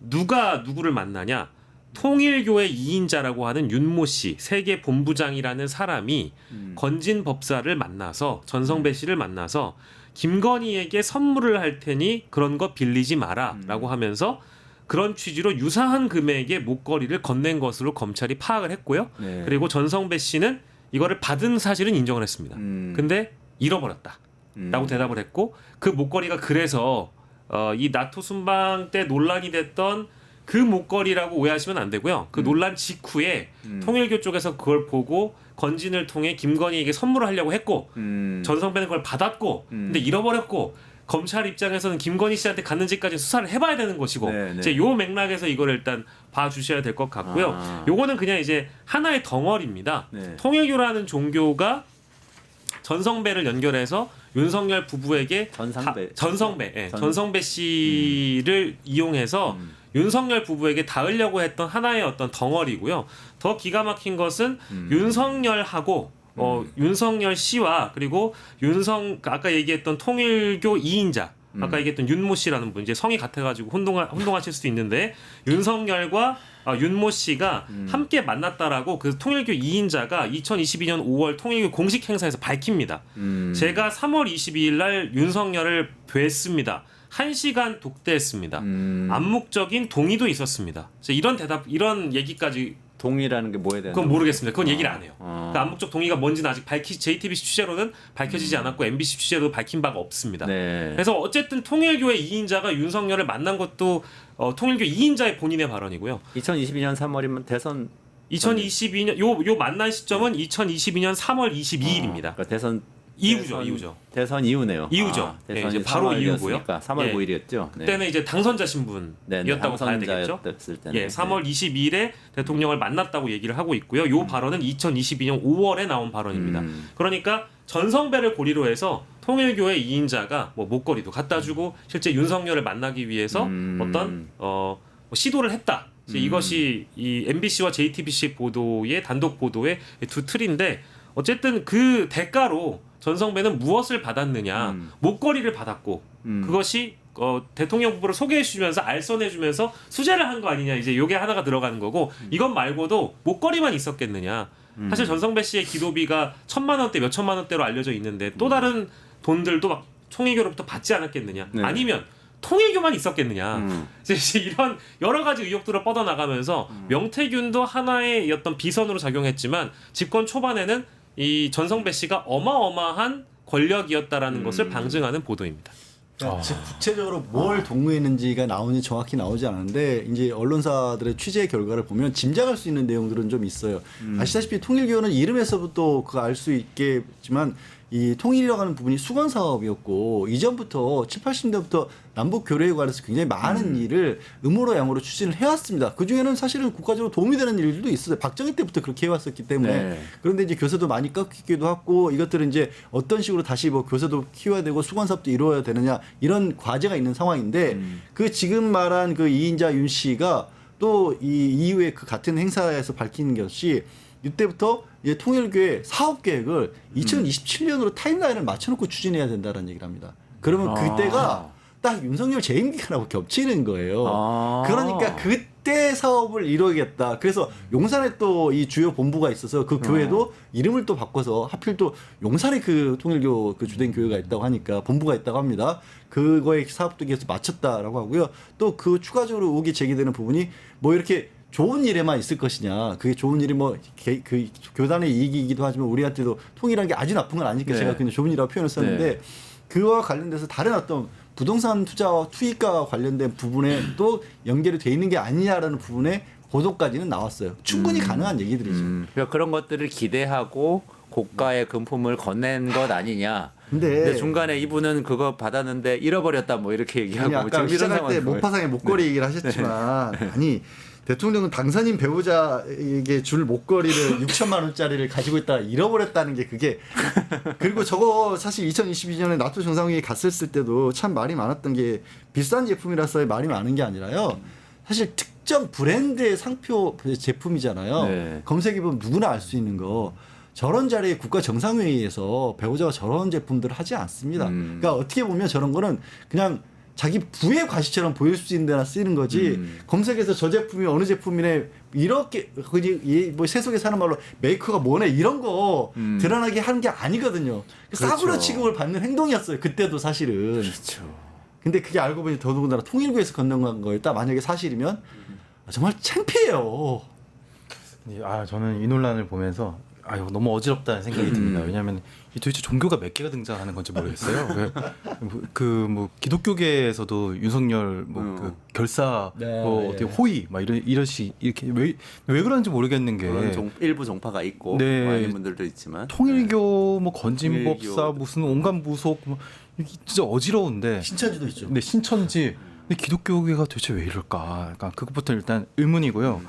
누가 누구를 만나냐? 통일교의 2인자라고 하는 윤모 씨, 세계 본부장이라는 사람이 건진 법사를 만나서 전성배 씨를 만나서 김건희에게 선물을 할 테니 그런 거 빌리지 마라라고 하면서 그런 취지로 유사한 금액의 목걸이를 건넨 것으로 검찰이 파악을 했고요. 네. 그리고 전성배 씨는 이거를 받은 사실은 인정을 했습니다. 근데 잃어버렸다. 라고 대답을 했고 그 목걸이가 그래서 이 나토 순방 때 논란이 됐던 그 목걸이라고 오해하시면 안 되고요. 그 논란 직후에 통일교 쪽에서 그걸 보고 건진을 통해 김건희에게 선물을 하려고 했고 전성배는 그걸 받았고 근데 잃어버렸고 검찰 입장에서는 김건희 씨한테 갔는지까지 수사를 해봐야 되는 것이고 이제 요 맥락에서 이걸 일단 봐주셔야 될 것 같고요. 요거는 그냥 이제 하나의 덩어리입니다. 네. 통일교라는 종교가 전성배를 연결해서 윤석열 부부에게 전성배 씨를 이용해서 윤석열 부부에게 닿으려고 했던 하나의 어떤 덩어리고요. 더 기가 막힌 것은 윤석열하고 윤석열 씨와 그리고 아까 얘기했던 통일교 2인자 아까 얘기했던 윤모 씨라는 분 이제 성이 같아가지고 혼동하실 수도 있는데 윤석열과 윤모 씨가 함께 만났다라고 그 통일교 2인자가 2022년 5월 통일교 공식 행사에서 밝힙니다. 제가 3월 22일 날 윤석열을 뵀습니다. 1시간 독대했습니다. 암묵적인 동의도 있었습니다. 이런 얘기까지 동의라는 게 뭐에 대한? 그건 모르겠습니다. 그건 얘기를 안 해요. 그 암묵적 동의가 뭔지는 아직 JTBC 취재로는 밝혀지지 않았고 MBC 취재로 밝힌 바가 없습니다. 네. 그래서 어쨌든 통일교의 2인자가 윤석열을 만난 것도 통일교 2인자의 본인의 발언이고요. 2022년 3월이면 대선 2022년 요 만난 시점은 2022년 3월 22일입니다. 그러니까 대선 이후죠. 대선 이후네요. 이후죠. 대선이 이제 바로 이후고요. 3월 9일이었죠. 그때는 이제 당선자 신분이었다고 봐야 되겠죠. 3월 22일에 대통령을 만났다고 얘기를 하고 있고요. 요 발언은 2022년 5월에 나온 발언입니다. 그러니까 전성배를 고리로 해서 통일교의 2인자가 뭐 목걸이도 갖다 주고 실제 윤석열을 만나기 위해서 어떤 시도를 했다. 이것이 이 MBC와 JTBC 보도의 단독 보도의 두 틀인데 어쨌든 그 대가로 전성배는 무엇을 받았느냐 목걸이를 받았고 그것이 대통령 부부를 소개해 주면서 알선해 주면서 수재를 한 거 아니냐 이제 요게 하나가 들어가는 거고 이것 말고도 목걸이만 있었겠느냐 사실 전성배 씨의 기도비가 1,000만 원대 몇 천만 원대로 알려져 있는데 또 다른 돈들도 막 통일교로부터 받지 않았겠느냐 아니면 통일교만 있었겠느냐 이제 이런 여러 가지 의혹들을 뻗어나가면서 명태균도 하나의 어떤 비선으로 작용했지만 집권 초반에는 이 전성배 씨가 어마어마한 권력이었다라는 것을 방증하는 보도입니다. 그러니까 구체적으로 뭘 동의했는지가 나오는지 정확히 나오지 않았는데 이제 언론사들의 취재 결과를 보면 짐작할 수 있는 내용들은 좀 있어요. 아시다시피 통일교는 이름에서부터 그거 알 수 있겠지만 이 통일이라고 하는 부분이 수건 사업이었고 이전부터 7, 80년대부터 남북 교류에 관해서 굉장히 많은 일을 음으로 양으로 추진을 해왔습니다. 그 중에는 사실은 국가적으로 도움이 되는 일들도 있어요. 박정희 때부터 그렇게 해왔었기 때문에 네. 그런데 이제 교세도 많이 꺾이기도 하고 이것들은 이제 어떤 식으로 다시 뭐 교세도 키워야 되고 수건 사업도 이루어야 되느냐 이런 과제가 있는 상황인데 그 지금 말한 그 이인자 윤 씨가 또 이 이후에 그 같은 행사에서 밝힌 것이 이때부터 이제 통일교의 사업 계획을 2027년으로 타임라인을 맞춰놓고 추진해야 된다는 얘기를 합니다. 그러면 그때가 딱 윤석열 재임 기간하고 겹치는 거예요. 그러니까 그때 사업을 이루겠다. 그래서 용산에 또 이 주요 본부가 있어서 그 교회도 이름을 또 바꿔서 하필 또 용산에 그 통일교 그 주된 교회가 있다고 하니까 본부가 있다고 합니다. 그거에 사업도 계속 맞췄다라고 하고요. 또 그 추가적으로 의혹이 제기되는 부분이 뭐 이렇게 좋은 일에만 있을 것이냐. 그게 좋은 일이 뭐 그 교단의 이익이기도 하지만 우리한테도 통일한 게 아주 나쁜 건 아니니까 네. 제가 그냥 좋은 일이라고 표현을 썼는데 네. 그와 관련돼서 다른 어떤 부동산 투자와 투입과 관련된 부분에 또 연결이 돼 있는 게 아니냐라는 부분에 보도까지는 나왔어요. 충분히 가능한 얘기들이죠. 그러니까 그런 것들을 기대하고 고가의 금품을 건넨 것 아니냐. 근데 중간에 이분은 그거 받았는데 잃어버렸다 뭐 이렇게 아니 얘기하고 아까 지금 이런 시작할 때 상황인 거예요. 목파상의 목걸이 얘기를 하셨지만 아니 대통령은 당선인 배우자에게 줄 목걸이를 6천만 원짜리를 가지고 있다가 잃어버렸다는 게 그게 그리고 저거 사실 2022년에 나토 정상회의 갔을 때도 참 말이 많았던 게 비싼 제품이라서 말이 많은 게 아니라요. 사실 특정 브랜드의 상표 제품이잖아요. 네. 검색해보면 누구나 알 수 있는 거. 저런 자리에 국가 정상회의에서 배우자가 저런 제품들을 하지 않습니다. 그러니까 어떻게 보면 저런 거는 그냥 자기 부의 과시처럼 보일 수 있는 데나 쓰이는 거지 검색해서 저 제품이 어느 제품이네 이렇게 뭐 세속에 사는 말로 메이커가 뭐네 이런 거 드러나게 하는 게 아니거든요. 싸구려 취급을 받는 행동이었어요. 그때도 사실은. 그렇죠. 근데 그게 알고 보니 더더군다나 통일부에서 건너간 거였다. 만약에 사실이면 정말 창피해요. 저는 이 논란을 보면서 너무 어지럽다는 생각이 듭니다. 왜냐하면 도대체 종교가 몇 개가 등장하는 건지 모르겠어요. 뭐 기독교계에서도 윤석열 그 결사 네, 어떻게 호의 막 이렇게 왜 그런지 모르겠는 게 그런 일부 종파가 있고 네. 많은 분들도 있지만 통일교 뭐 건진법사 통일교. 무슨 온갖 무속 뭐 이게 진짜 어지러운데 신천지도 있죠. 근데 신천지 근데 기독교계가 도대체 왜 이럴까? 그러니까 그것부터 일단 의문이고요.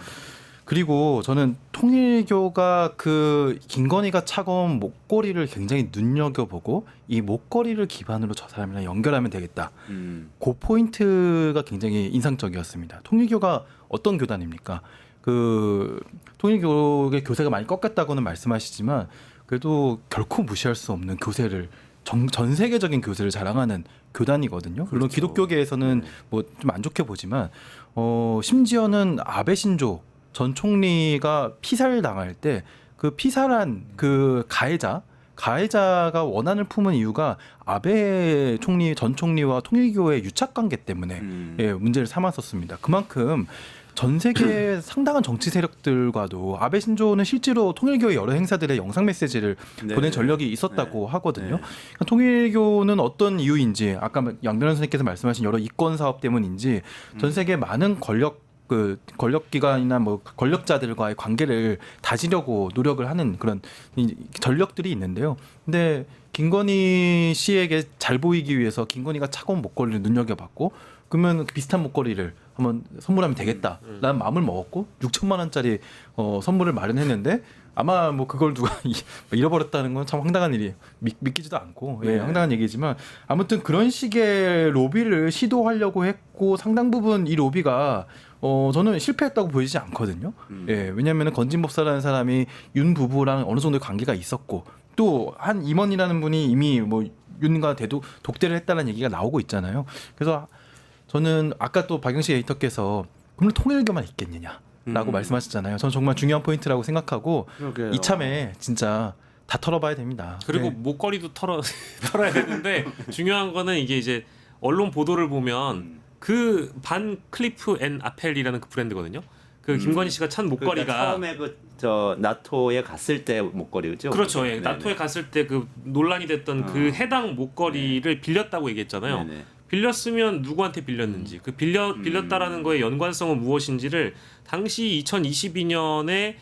그리고 저는 통일교가 그 김건희가 차고온 목걸이를 굉장히 눈여겨보고 이 목걸이를 기반으로 저 사람이랑 연결하면 되겠다. 그 포인트가 굉장히 인상적이었습니다. 통일교가 어떤 교단입니까? 그 통일교의 교세가 많이 꺾였다고는 말씀하시지만 그래도 결코 무시할 수 없는 교세를 전 세계적인 교세를 자랑하는 교단이거든요. 물론 기독교계에서는 뭐 좀 안 좋게 보지만 심지어는 아베 신조 전 총리가 피살 당할 때 그 피살한 그 가해자가 원한을 품은 이유가 아베 전 총리와 통일교의 유착 관계 때문에 문제를 삼았었습니다. 그만큼 전 세계 상당한 정치 세력들과도 아베 신조는 실제로 통일교의 여러 행사들의 영상 메시지를 네. 보낸 전력이 있었다고 하거든요. 네. 그러니까 통일교는 어떤 이유인지 아까 양 변호사님께서 말씀하신 여러 이권 사업 때문인지 전 세계 많은 권력기관이나 뭐 권력자들과의 관계를 다지려고 노력을 하는 그런 전력들이 있는데요. 근데 김건희 씨에게 잘 보이기 위해서 김건희가 차가운 목걸이를 눈여겨봤고 그러면 비슷한 목걸이를 한번 선물하면 되겠다라는 마음을 먹었고 6천만 원짜리 선물을 마련했는데 아마 뭐 그걸 누가 잃어버렸다는 건 참 황당한 일이에요. 믿기지도 않고 네. 황당한 얘기지만 아무튼 그런 식의 로비를 시도하려고 했고 상당 부분 이 로비가 저는 실패했다고 보이지 않거든요. 예, 왜냐하면 건진법사라는 사람이 윤 부부랑 어느 정도 관계가 있었고 또 한 임원이라는 분이 이미 뭐 윤과 독대를 했다는 얘기가 나오고 있잖아요. 그래서 저는 아까 또 박영식 에디터께서 그럼 통일교만 있겠느냐라고 말씀하셨잖아요. 저는 정말 중요한 포인트라고 생각하고 그러게요. 이참에 진짜 다 털어봐야 됩니다. 그리고 네. 목걸이도 털어야 되는데 중요한 거는 이게 이제 언론 보도를 보면 그 반 클리프 앤 아펠이라는 그 브랜드거든요. 그 김건희 씨가 찬 목걸이가 그러니까 처음에 저 나토에 갔을 때 목걸이죠. 그렇죠. 예. 네네. 나토에 갔을 때 그 논란이 됐던 그 해당 목걸이를 빌렸다고 얘기했잖아요. 네네. 빌렸으면 누구한테 빌렸는지, 그 빌렸다라는 거의 연관성은 무엇인지를 당시 2022년에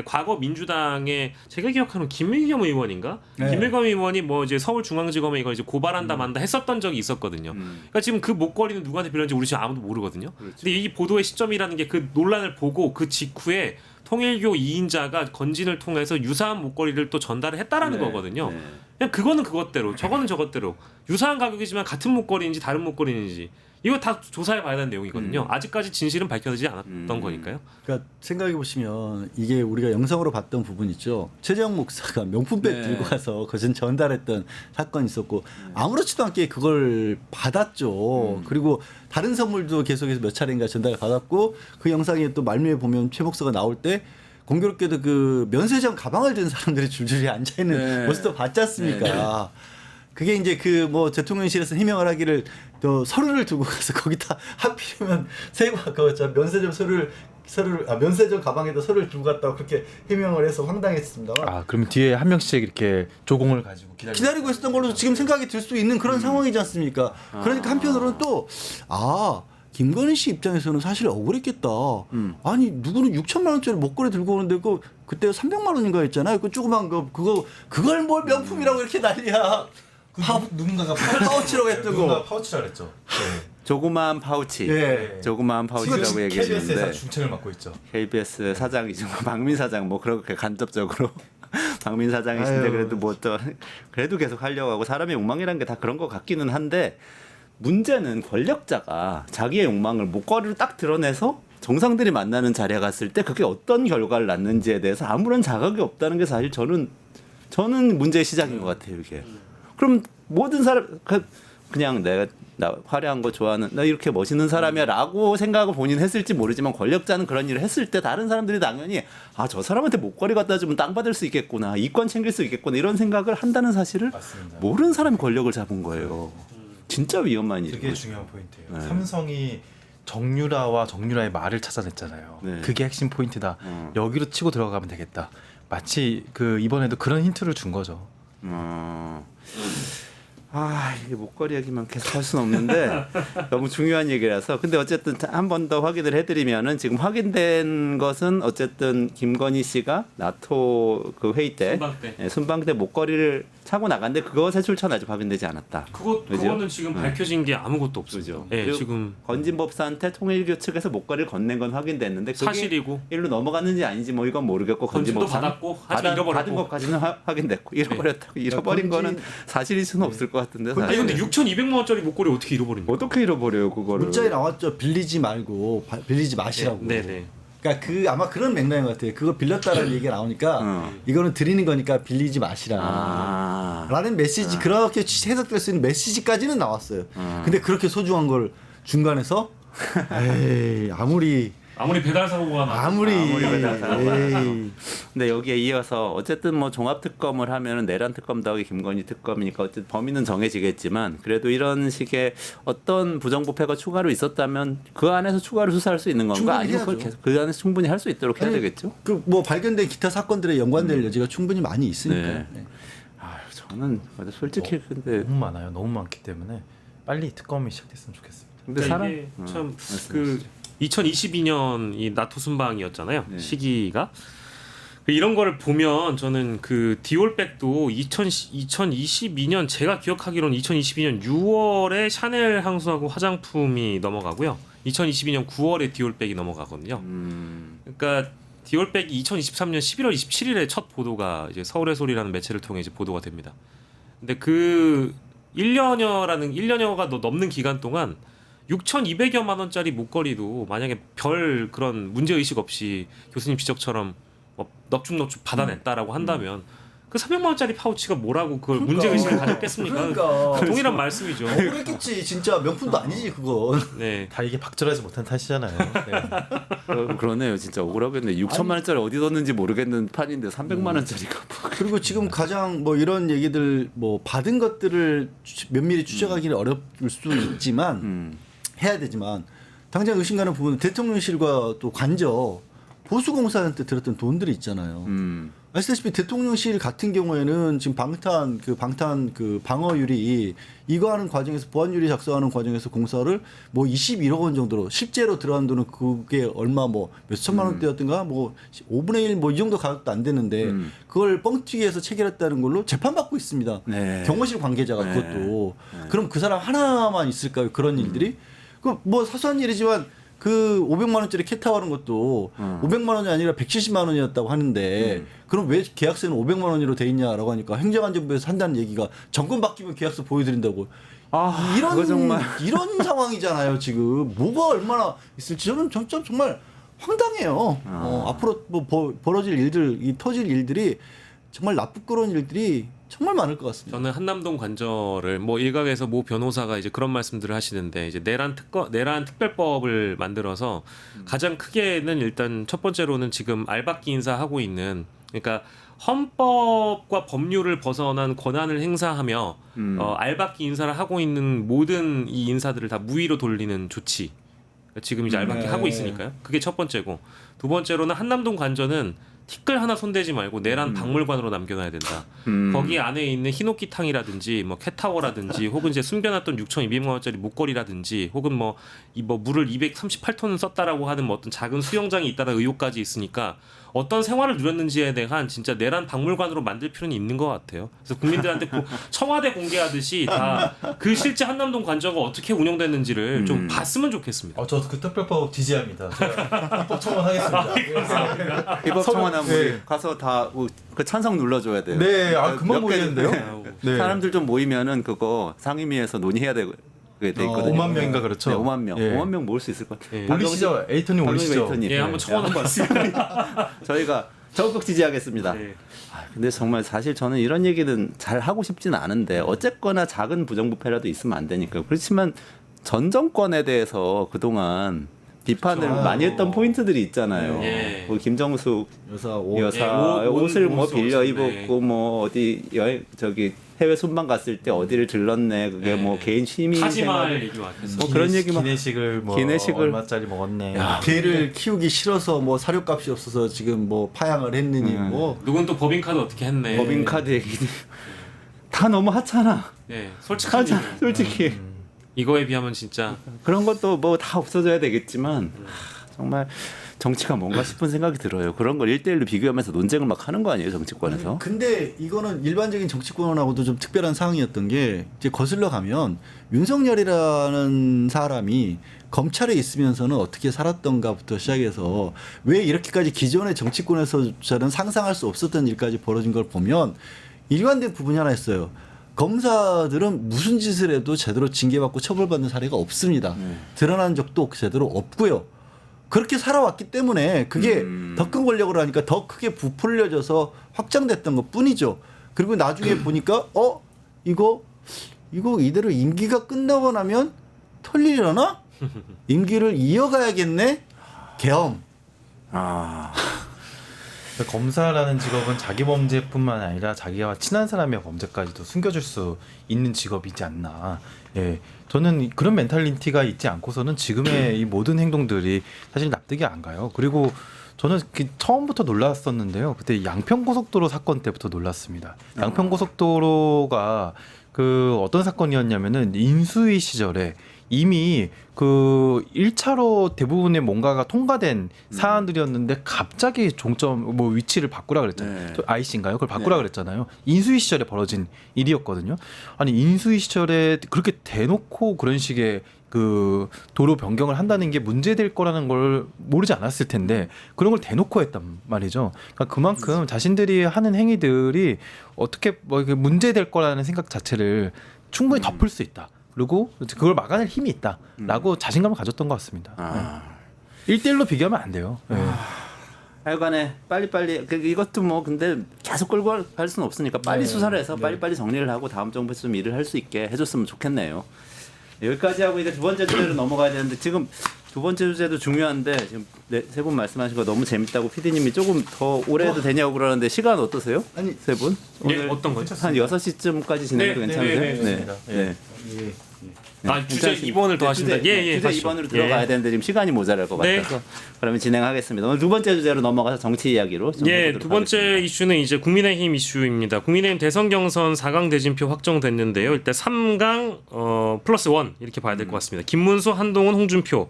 과거 민주당의 제가 기억하는 김일겸 의원인가? 네. 김일겸 의원이 뭐 이제 서울중앙지검에 이걸 이제 고발한다 만다 했었던 적이 있었거든요. 그러니까 지금 그 목걸이는 누구한테 빌렸는지 우리 지금 아무도 모르거든요. 근데 이 보도의 시점이라는 게 그 논란을 보고 그 직후에 통일교 2인자가 건진을 통해서 유사한 목걸이를 또 전달을 했다라는 거거든요. 네. 그냥 그거는 그것대로, 저거는 저것대로 유사한 가격이지만 같은 목걸이인지 다른 목걸이인지 이거 다 조사해 봐야 되는 내용이거든요. 아직까지 진실은 밝혀지지 않았던 거니까요. 그러니까 생각해 보시면 이게 우리가 영상으로 봤던 부분 있죠. 최재형 목사가 명품백 네. 들고 가서 거진 전달했던 사건이 있었고 아무렇지도 않게 그걸 받았죠. 그리고 다른 선물도 계속해서 몇 차례인가 전달을 받았고 그 영상에 또 말미에 보면 최 목사가 나올 때 공교롭게도 그 면세점 가방을 든 사람들이 줄줄이 앉아 있는 네. 모습도 봤지 않습니까? 그게 이제 그 뭐 대통령실에서 해명을 하기를 또 서류를 두고 가서 거기다 하필이면 세과 그저 면세점 서류를 면세점 가방에다 서류를 두고 갔다고 그렇게 해명을 해서 황당했습니다. 아 그럼 뒤에 한 명씩 이렇게 조공을 가지고 기다리고 있었던 걸로 지금 생각이 들 수 있는 그런 상황이지 않습니까? 그러니까 한편으로는 또 김건희 씨 입장에서는 사실 억울했겠다. 아니 누구는 6천만 원짜리 목걸이 들고 오는데 그때 300만 원인가 했잖아요. 그 조그만 그걸 뭘 명품이라고 이렇게 난리야. 누군가가 파우치라고 했던 누군가 거. 파우치라 그랬죠. 네. 조그마한 파우치. 예. 조그마한 파우치라고 KBS에서 얘기했는데 중책을 맡고 있죠. KBS 사장이죠. 박민 사장 뭐 그렇게 간접적으로 박민 사장이신데 아유. 그래도 뭐 또 그래도 계속 하려고 하고 사람의 욕망이란 게 다 그런 것 같기는 한데 문제는 권력자가 자기의 욕망을 목걸이로 딱 드러내서 정상들이 만나는 자리에 갔을 때 그게 어떤 결과를 낳는지에 대해서 아무런 자각이 없다는 게 사실 저는 문제의 시작인 것 같아요 이게. 그럼 모든 사람 그냥 내가 나 화려한 거 좋아하는 나 이렇게 멋있는 사람이야라고 생각을 본인 했을지 모르지만 권력자는 그런 일을 했을 때 다른 사람들이 당연히 저 사람한테 목걸이 갖다 주면 땅 받을 수 있겠구나 이권 챙길 수 있겠구나 이런 생각을 한다는 사실을 맞습니다. 모르는 사람이 권력을 잡은 거예요. 진짜 위험한 일이에요. 그게 중요한 포인트예요. 네. 삼성이 정유라와 정유라의 말을 찾아냈잖아요. 네. 그게 핵심 포인트다. 여기로 치고 들어가면 되겠다. 마치 그 이번에도 그런 힌트를 준 거죠. 이게 목걸이 얘기만 계속 할 수는 없는데 너무 중요한 얘기라서 근데 어쨌든 한 번 더 확인을 해드리면은 지금 확인된 것은 어쨌든 김건희 씨가 나토 그 회의 때 순방 때 목걸이를 차고 나갔는데 그것의 출처는 아직 확인되지 않았다. 그거는 그죠? 지금 밝혀진 게 아무것도 없죠. 그죠? 예, 그리고 지금 건진법사한테 통일교 측에서 목걸이를 건넨 건 확인됐는데 그게 사실이고 일로 넘어갔는지 아닌지 뭐 이건 모르겠고 건진도 건진법사는 받았고 하지만 잃어버렸고. 받은 것까지는 확인됐고 잃어버렸다고 잃어버린 거는 사실일 수는 없을 것 같은데 아니 사실. 근데 6,200만 원짜리 목걸이 어떻게 잃어버립니까? 어떻게 잃어버려요 그거를? 문자에 나왔죠. 빌리지 말고 빌리지 마시라고. 네네. 그러니까 아마 그런 맥락인 것 같아요. 그거 빌렸다라는 얘기가 나오니까 이거는 드리는 거니까 빌리지 마시라. 라는 메시지 그렇게 해석될 수 있는 메시지까지는 나왔어요. 근데 그렇게 소중한 걸 중간에서 에이 아무리 배달 사고가 배달 사고가 에이. 근데 여기에 이어서 어쨌든 뭐 종합 특검을 하면은 내란 특검 더하기 김건희 특검이니까 어쨌든 범인은 정해지겠지만 그래도 이런 식의 어떤 부정부패가 추가로 있었다면 그 안에서 추가로 수사할 수 있는 건가 충분히 아니면 그걸 해야죠. 계속 그 안에서 충분히 할 수 있도록 해야 되겠죠. 그 뭐 발견된 기타 사건들에 연관될 여지가 충분히 많이 있으니까. 네. 네. 저는 솔직히 근데 너무 많아요. 너무 많기 때문에 빨리 특검이 시작됐으면 좋겠습니다. 근데 그러니까 사람 이게 참 그 2022년 이 나토 순방이었잖아요. 네. 시기가 이런 거를 보면 저는 그 디올백도 2022년 제가 기억하기로는 2022년 6월에 샤넬 향수하고 화장품이 넘어가고요. 2022년 9월에 디올백이 넘어가거든요. 그러니까 디올백이 2023년 11월 27일에 첫 보도가 이제 서울의 소리라는 매체를 통해 이제 보도가 됩니다. 근데 그 1년여가 넘는 기간 동안 6,200여만 원짜리 목걸이도 만약에 별 그런 문제 의식 없이 교수님 지적처럼 뭐 넙죽넙죽 받아냈다라고 한다면 그 300만 원짜리 파우치가 뭐라고 그걸 문제 의식을 가졌겠습니까? 그러니까. 동일한 말씀이죠. 억울했겠지. 진짜 명품도 아니지 그건. 네. 다 이게 박절하지 못한 탓이잖아요. 네. 그러네요. 진짜 억울하겠네. 6천만 원짜리 어디 뒀는지 모르겠는 판인데 300만 원짜리가 뭐. 그리고 지금 가장 뭐 이런 얘기들 뭐 받은 것들을 면밀히 추적하기는 어려울 수 있지만 해야 되지만 당장 의심가는 부분은 대통령실과 또 관저 보수공사한테 들었던 돈들이 있잖아요. 아시다시피 대통령실 같은 경우에는 지금 방탄 그 방어율이 이거 하는 과정에서 보안율이 작성하는 과정에서 공사를 뭐 21억 원 정도로 실제로 들어간 돈은 그게 얼마 뭐 몇천만 원대였던가 뭐 5분의 1 뭐 이 정도 가격도 안 되는데 그걸 뻥튀기해서 체결했다는 걸로 재판받고 있습니다. 네. 경호실 관계자가 네. 그것도 그럼 그 사람 하나만 있을까요? 그런 일들이? 그 뭐 사소한 일이지만 그 500만 원짜리 캣타워하는 것도 500만 원이 아니라 170만 원이었다고 하는데 그럼 왜 계약서는 500만 원으로 돼 있냐라고 하니까 행정안전부에서 한다는 얘기가 정권 바뀌면 계약서 보여드린다고. 그거 이런 정말. 이런 상황이잖아요 지금. 뭐가 얼마나 있을지 저는 정말 황당해요. 앞으로 뭐 벌어질 일들, 이 터질 일들이 정말 나쁘끄러운 일들이 정말 많을 것 같습니다. 저는 한남동 관저를 뭐 일각에서 모 변호사가 이제 그런 말씀들을 하시는데 이제 내란 특별법을 만들어서 가장 크게는 일단 첫 번째로는 지금 알박기 인사하고 있는 그러니까 헌법과 법률을 벗어난 권한을 행사하며 알박기 인사를 하고 있는 모든 이 인사들을 다 무위로 돌리는 조치. 지금 이제 알박기 네. 하고 있으니까요. 그게 첫 번째고 두 번째로는 한남동 관저는 티끌 하나 손대지 말고 내란 박물관으로 남겨놔야 된다. 거기 안에 있는 히노키탕이라든지 뭐 캣타워라든지 혹은 이제 숨겨놨던 6,200만 원짜리 목걸이라든지 혹은 뭐 물을 238톤 썼다라고 하는 뭐 어떤 작은 수영장이 있다는 의혹까지 있으니까 어떤 생활을 누렸는지에 대한 진짜 내란 박물관으로 만들 필요는 있는 것 같아요. 그래서 국민들한테 청와대 공개하듯이 다 그 실제 한남동 관저가 어떻게 운영됐는지를 좀 봤으면 좋겠습니다. 저 그 특별법 지지합니다. 제가 입법 청원하겠습니다. 입법 청원하면 네. 우리 가서 다 그 찬성 눌러줘야 돼요. 네, 몇 금방 개- 모이는데요. 네. 사람들 좀 모이면은 그거 상임위에서 논의해야 되고 돼 있거든요. 5만 명인가 그렇죠? 네, 5만 명. 예. 5만 명 모을 수 있을 것 같아요. 예. 올리시죠, 에이터님 올리시죠. 에이터님. 예, 한번 청원 한번 받습니다. 저희가 적극 지지하겠습니다. 네. 근데 정말 사실 저는 이런 얘기는 잘 하고 싶지는 않은데 어쨌거나 작은 부정부패라도 있으면 안 되니까. 그렇지만 전 정권에 대해서 그동안 비판을 그렇죠. 많이 했던 포인트들이 있잖아요. 예. 뭐 김정숙 여사 여사 예, 옷을 뭐 옷 빌려 입었네. 입었고 뭐 어디 여행 해외 순방 갔을 때 어디를 들렀네. 그게 뭐 예. 개인 취미 타지말 생활 얘기 많겠어. 뭐 그런 얘기만 기내식을 뭐 기내식을- 얼마짜리 먹었네. 개를 키우기 싫어서 뭐 사료값이 없어서 지금 뭐 파양을 했느니 뭐 누군 또 법인카드 어떻게 했네. 법인카드 얘기 다 너무 하찮아. 네, 솔직한 하찮아 얘기. 솔직히. 이거에 비하면 진짜 그런 것도 뭐 다 없어져야 되겠지만 정말 정치가 뭔가 싶은 생각이 들어요. 그런 걸 1대1로 비교하면서 논쟁을 막 하는 거 아니에요, 정치권에서? 근데 이거는 일반적인 정치권하고도 좀 특별한 상황이었던 게 이제 거슬러 가면 윤석열이라는 사람이 검찰에 있으면서는 어떻게 살았던가부터 시작해서 왜 이렇게까지 기존의 정치권에서 저는 상상할 수 없었던 일까지 벌어진 걸 보면 일관된 부분이 하나 있어요. 검사들은 무슨 짓을 해도 제대로 징계받고 처벌받는 사례가 없습니다. 드러난 적도 제대로 없고요. 그렇게 살아왔기 때문에 그게 더 큰 권력을 하니까 더 크게 부풀려져서 확장됐던 것 뿐이죠. 그리고 나중에 보니까 이거 이대로 임기가 끝나고 나면 털리려나? 임기를 이어가야겠네? 계엄. 아, 검사라는 직업은 자기 범죄뿐만 아니라 자기와 친한 사람의 범죄까지도 숨겨줄 수 있는 직업이지 않나. 예, 저는 그런 멘탈리티가 있지 않고서는 지금의 이 모든 행동들이 사실 납득이 안 가요. 그리고 저는 처음부터 놀랐었는데요. 그때 양평고속도로 사건 때부터 놀랐습니다. 양평고속도로가 그 어떤 사건이었냐면은 인수위 시절에 이미 그 1차로 대부분의 뭔가가 통과된 사안들이었는데 갑자기 종점 뭐 위치를 바꾸라 그랬잖아요. 네. IC인가요? 그걸 바꾸라 네. 그랬잖아요. 인수위 시절에 벌어진 일이었거든요. 아니 인수위 시절에 그렇게 대놓고 그런 식의 그 도로 변경을 한다는 게 문제될 거라는 걸 모르지 않았을 텐데 그런 걸 대놓고 했단 말이죠. 그러니까 그만큼 자신들이 하는 행위들이 어떻게 뭐 이게 문제될 거라는 생각 자체를 충분히 덮을 수 있다. 그리고 그걸 막아낼 힘이 있다라고 자신감을 가졌던 것 같습니다. 아. 1대1로 비교하면 안 돼요. 네. 하여간에 빨리빨리 이것도 뭐 근데 계속 끌고 갈 수는 없으니까 빨리 수사를 해서 빨리빨리 정리를 하고 다음 정부에서 좀 일을 할 수 있게 해줬으면 좋겠네요. 여기까지 하고 이제 두 번째 주제로 넘어가야 되는데 지금 두 번째 주제도 중요한데 지금 세 분 말씀하신 거 너무 재밌다고 PD님이 조금 더 오래 해도 되냐고 그러는데 시간 어떠세요? 아니, 세 분? 예, 어떤 거요? 한 6시쯤까지 진행해도 네, 괜찮으세요? 네, 네, 네. 예. 주제 2번을 더 하신다. 주제 하시죠. 2번으로 들어가야 되는데 지금 시간이 모자랄 것 네. 같아서 그러면 진행하겠습니다. 오늘 두 번째 주제로 넘어가서 정치 이야기로 좀 해보도록 두 번째 하겠습니다. 이슈는 이제 국민의힘 이슈입니다. 국민의힘 대선 경선 4강 대진표 확정됐는데요. 일단 3강 플러스 1 이렇게 봐야 될 것 같습니다. 김문수, 한동훈, 홍준표.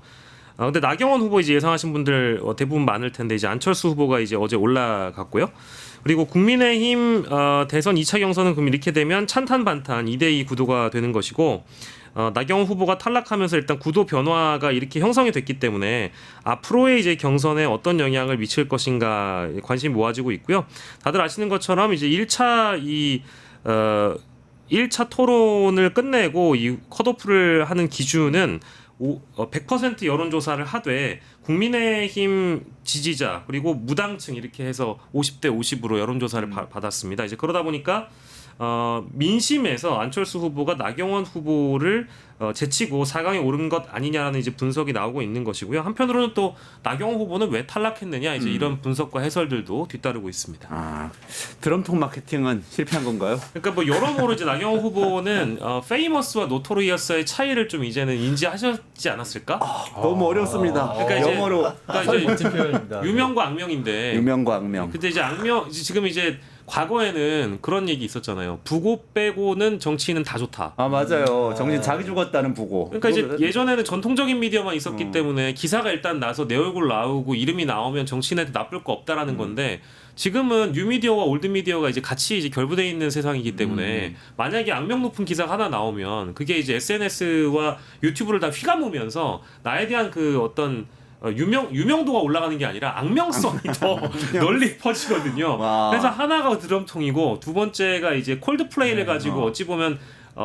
근데 나경원 후보 이제 예상하신 분들 대부분 많을 텐데 이제 안철수 후보가 이제 어제 올라갔고요. 그리고 국민의힘 대선 2차 경선은 그럼 이렇게 되면 찬탄 반탄 2대2 구도가 되는 것이고 나경원 후보가 탈락하면서 일단 구도 변화가 이렇게 형성이 됐기 때문에 앞으로의 이제 경선에 어떤 영향을 미칠 것인가 관심이 모아지고 있고요. 다들 아시는 것처럼 이제 1차 토론을 끝내고 이 컷오프를 하는 기준은 100% 여론조사를 하되 국민의힘 지지자 그리고 무당층 이렇게 해서 50대 50으로 여론조사를 받았습니다. 이제 그러다 보니까 민심에서 안철수 후보가 나경원 후보를 제치고 4강에 오른 것 아니냐라는 이제 분석이 나오고 있는 것이고요. 한편으로는 또 나경원 후보는 왜 탈락했느냐 이제 이런 분석과 해설들도 뒤따르고 있습니다. 드럼통 마케팅은 실패한 건가요? 그러니까 뭐 여러모로 이제 나경원 후보는 페이머스와 노토리어스의 차이를 좀 이제는 인지하셨지 않았을까? 너무 어렵습니다. 그러니까 이제 영어로 멋진 표현입니다. 유명과 악명인데. 유명과 악명. 근데 이제 악명 지금 이제 과거에는 그런 얘기 있었잖아요. 부고 빼고는 정치인은 다 좋다. 맞아요. 정신 자기 죽었다는 부고. 그러니까 이제 예전에는 전통적인 미디어만 있었기 때문에 기사가 일단 나서 내 얼굴 나오고 이름이 나오면 정치인한테 나쁠 거 없다라는 건데 지금은 뉴미디어와 올드미디어가 이제 같이 이제 결부되어 있는 세상이기 때문에 만약에 악명 높은 기사가 하나 나오면 그게 이제 SNS와 유튜브를 다 휘감으면서 나에 대한 그 어떤 유명도가 올라가는 게 아니라 악명성이 더 널리 퍼지거든요. 와. 그래서 하나가 드럼통이고 두 번째가 이제 콜드플레이를 가지고 어찌 보면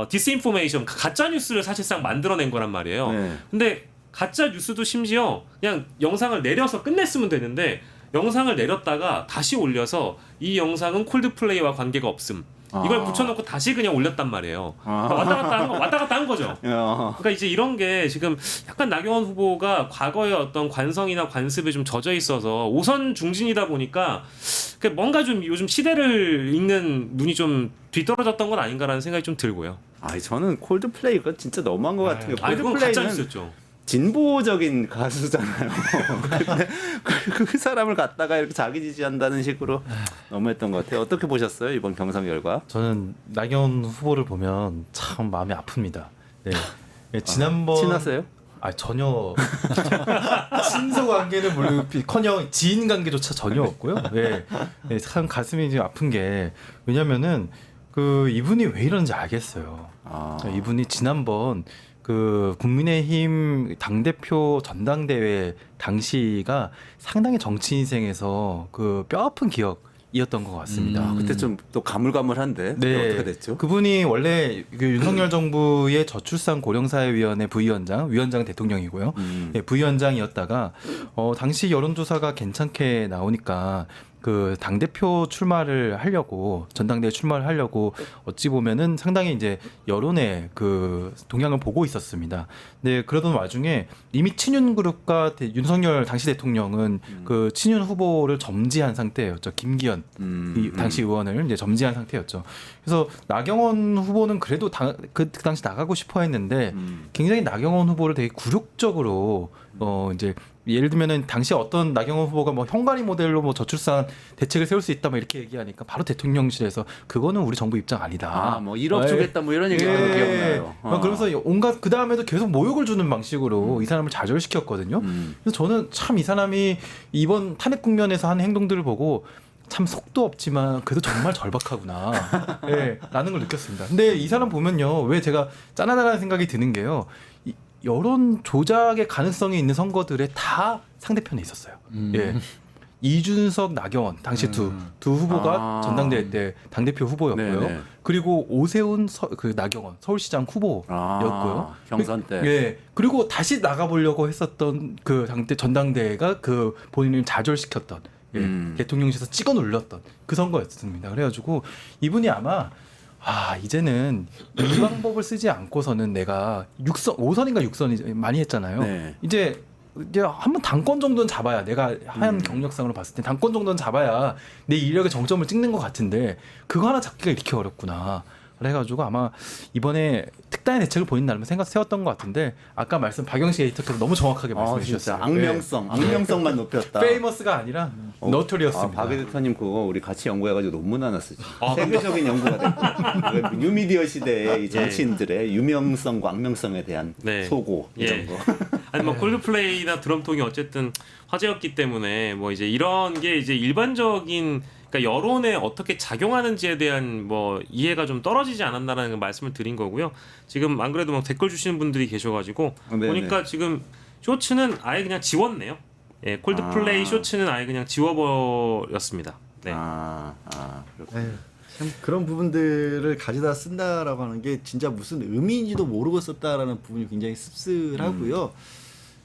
디스인포메이션 가짜 뉴스를 사실상 만들어낸 거란 말이에요. 네. 근데 가짜 뉴스도 심지어 그냥 영상을 내려서 끝냈으면 되는데 영상을 내렸다가 다시 올려서 이 영상은 콜드플레이와 관계가 없음. 이걸 붙여놓고 다시 그냥 올렸단 말이에요. 왔다 갔다 한 거죠. 그러니까 이제 이런 게 지금 약간 나경원 후보가 과거의 어떤 관성이나 관습에 좀 젖어 있어서 오선 중진이다 보니까 뭔가 좀 요즘 시대를 읽는 눈이 좀 뒤떨어졌던 건 아닌가라는 생각이 좀 들고요. 저는 콜드플레이가 진짜 너무한 것 같은 게 그건 가짜 뉴스였죠. 진보적인 가수잖아요. 근데 그 사람을 갖다가 이렇게 자기 지지한다는 식으로 너무했던 것 같아요. 어떻게 보셨어요 이번 경선 결과? 저는 나경원 후보를 보면 참 마음이 아픕니다. 네. 지난번 친하세요? 전혀 친소 관계는 물론커녕 지인 관계조차 전혀 없고요. 네, 참 가슴이 좀 아픈 게 왜냐면은 이분이 왜 이런지 알겠어요. 이분이 지난번 국민의힘 당대표 전당대회 당시가 상당히 정치 인생에서 뼈아픈 기억이었던 것 같습니다. 그때 좀 또 가물가물한데 어떻게 됐죠? 그분이 원래 윤석열 정부의 저출산 고령사회위원회 위원장 대통령이고요. 부위원장이었다가 당시 여론조사가 괜찮게 나오니까 당대표 출마를 하려고 전당대회 출마를 하려고 어찌 보면은 상당히 이제 여론의 동향을 보고 있었습니다. 근데 그러던 와중에 이미 친윤그룹과 윤석열 당시 대통령은 친윤 후보를 점지한 상태였죠. 김기현 이 당시 의원을 이제 점지한 상태였죠. 그래서 나경원 후보는 그래도 그 당시 나가고 싶어 했는데 굉장히 나경원 후보를 되게 굴욕적으로 이제 예를 들면은 당시 어떤 나경원 후보가 헝가리 모델로 저출산 대책을 세울 수 있다 이렇게 얘기하니까 바로 대통령실에서 그거는 우리 정부 입장 아니다. 1억 주겠다 이런 얘기가 기억나요. 그러면서 온갖 그 다음에도 계속 모욕을 주는 방식으로 이 사람을 좌절시켰거든요. 그래서 저는 참 이 사람이 이번 탄핵 국면에서 하는 행동들을 보고 참 속도 없지만 그래도 정말 절박하구나. 라는 걸 느꼈습니다. 근데 이 사람 보면요, 왜 제가 짠하다는 생각이 드는 게요. 여론 조작의 가능성이 있는 선거들에 다 상대편에 있었어요. 이준석, 나경원 당시 두 후보가 전당대회 때 당대표 후보였고요. 네네. 그리고 오세훈, 나경원 서울시장 후보였고요. 경선 때. 그리고 다시 나가보려고 했었던 전당대회가 본인을 좌절시켰던 대통령실에서 찍어 눌렀던 그 선거였습니다. 그래가지고 이분이 아마 이제는 이 방법을 쓰지 않고서는 내가 5선인가 6선이 많이 했잖아요. 네. 이제 한번 당권 정도는 잡아야 내가 한 경력상으로 봤을 때 당권 정도는 잡아야 내 이력의 정점을 찍는 것 같은데 그거 하나 잡기가 이렇게 어렵구나. 그래가지고 아마 이번에 특단의 대책을 본인나름 생각 세웠던 것 같은데 아까 말씀 박영식 에디터께서 너무 정확하게 말씀해 진짜 주셨어요. 악명성만 높였다. 페이머스가 아니라 노토리어스입니다. 박 에디터님 그거 우리 같이 연구해가지고 논문 하나 쓰죠. 세계적인 연구가 됐고 뉴미디어 시대의 이 정치인들의 유명성과 악명성에 대한 네. 소고 이런 예. 거. 아니 뭐 콜드플레이나 드럼통이 어쨌든 화제였기 때문에 뭐 이제 이런 게 이제 일반적인 그러니까 여론에 어떻게 작용하는지에 대한 뭐 이해가 좀 떨어지지 않았나라는 말씀을 드린 거고요. 지금 안 그래도 막 댓글 주시는 분들이 계셔가지고 네네. 보니까 지금 쇼츠는 아예 그냥 지웠네요. 예, 콜드플레이 쇼츠는 아예 그냥 지워버렸습니다. 네. 그렇군요. 참 그런 부분들을 가져다 쓴다라고 하는 게 진짜 무슨 의미인지도 모르고 썼다라는 부분이 굉장히 씁쓸하고요.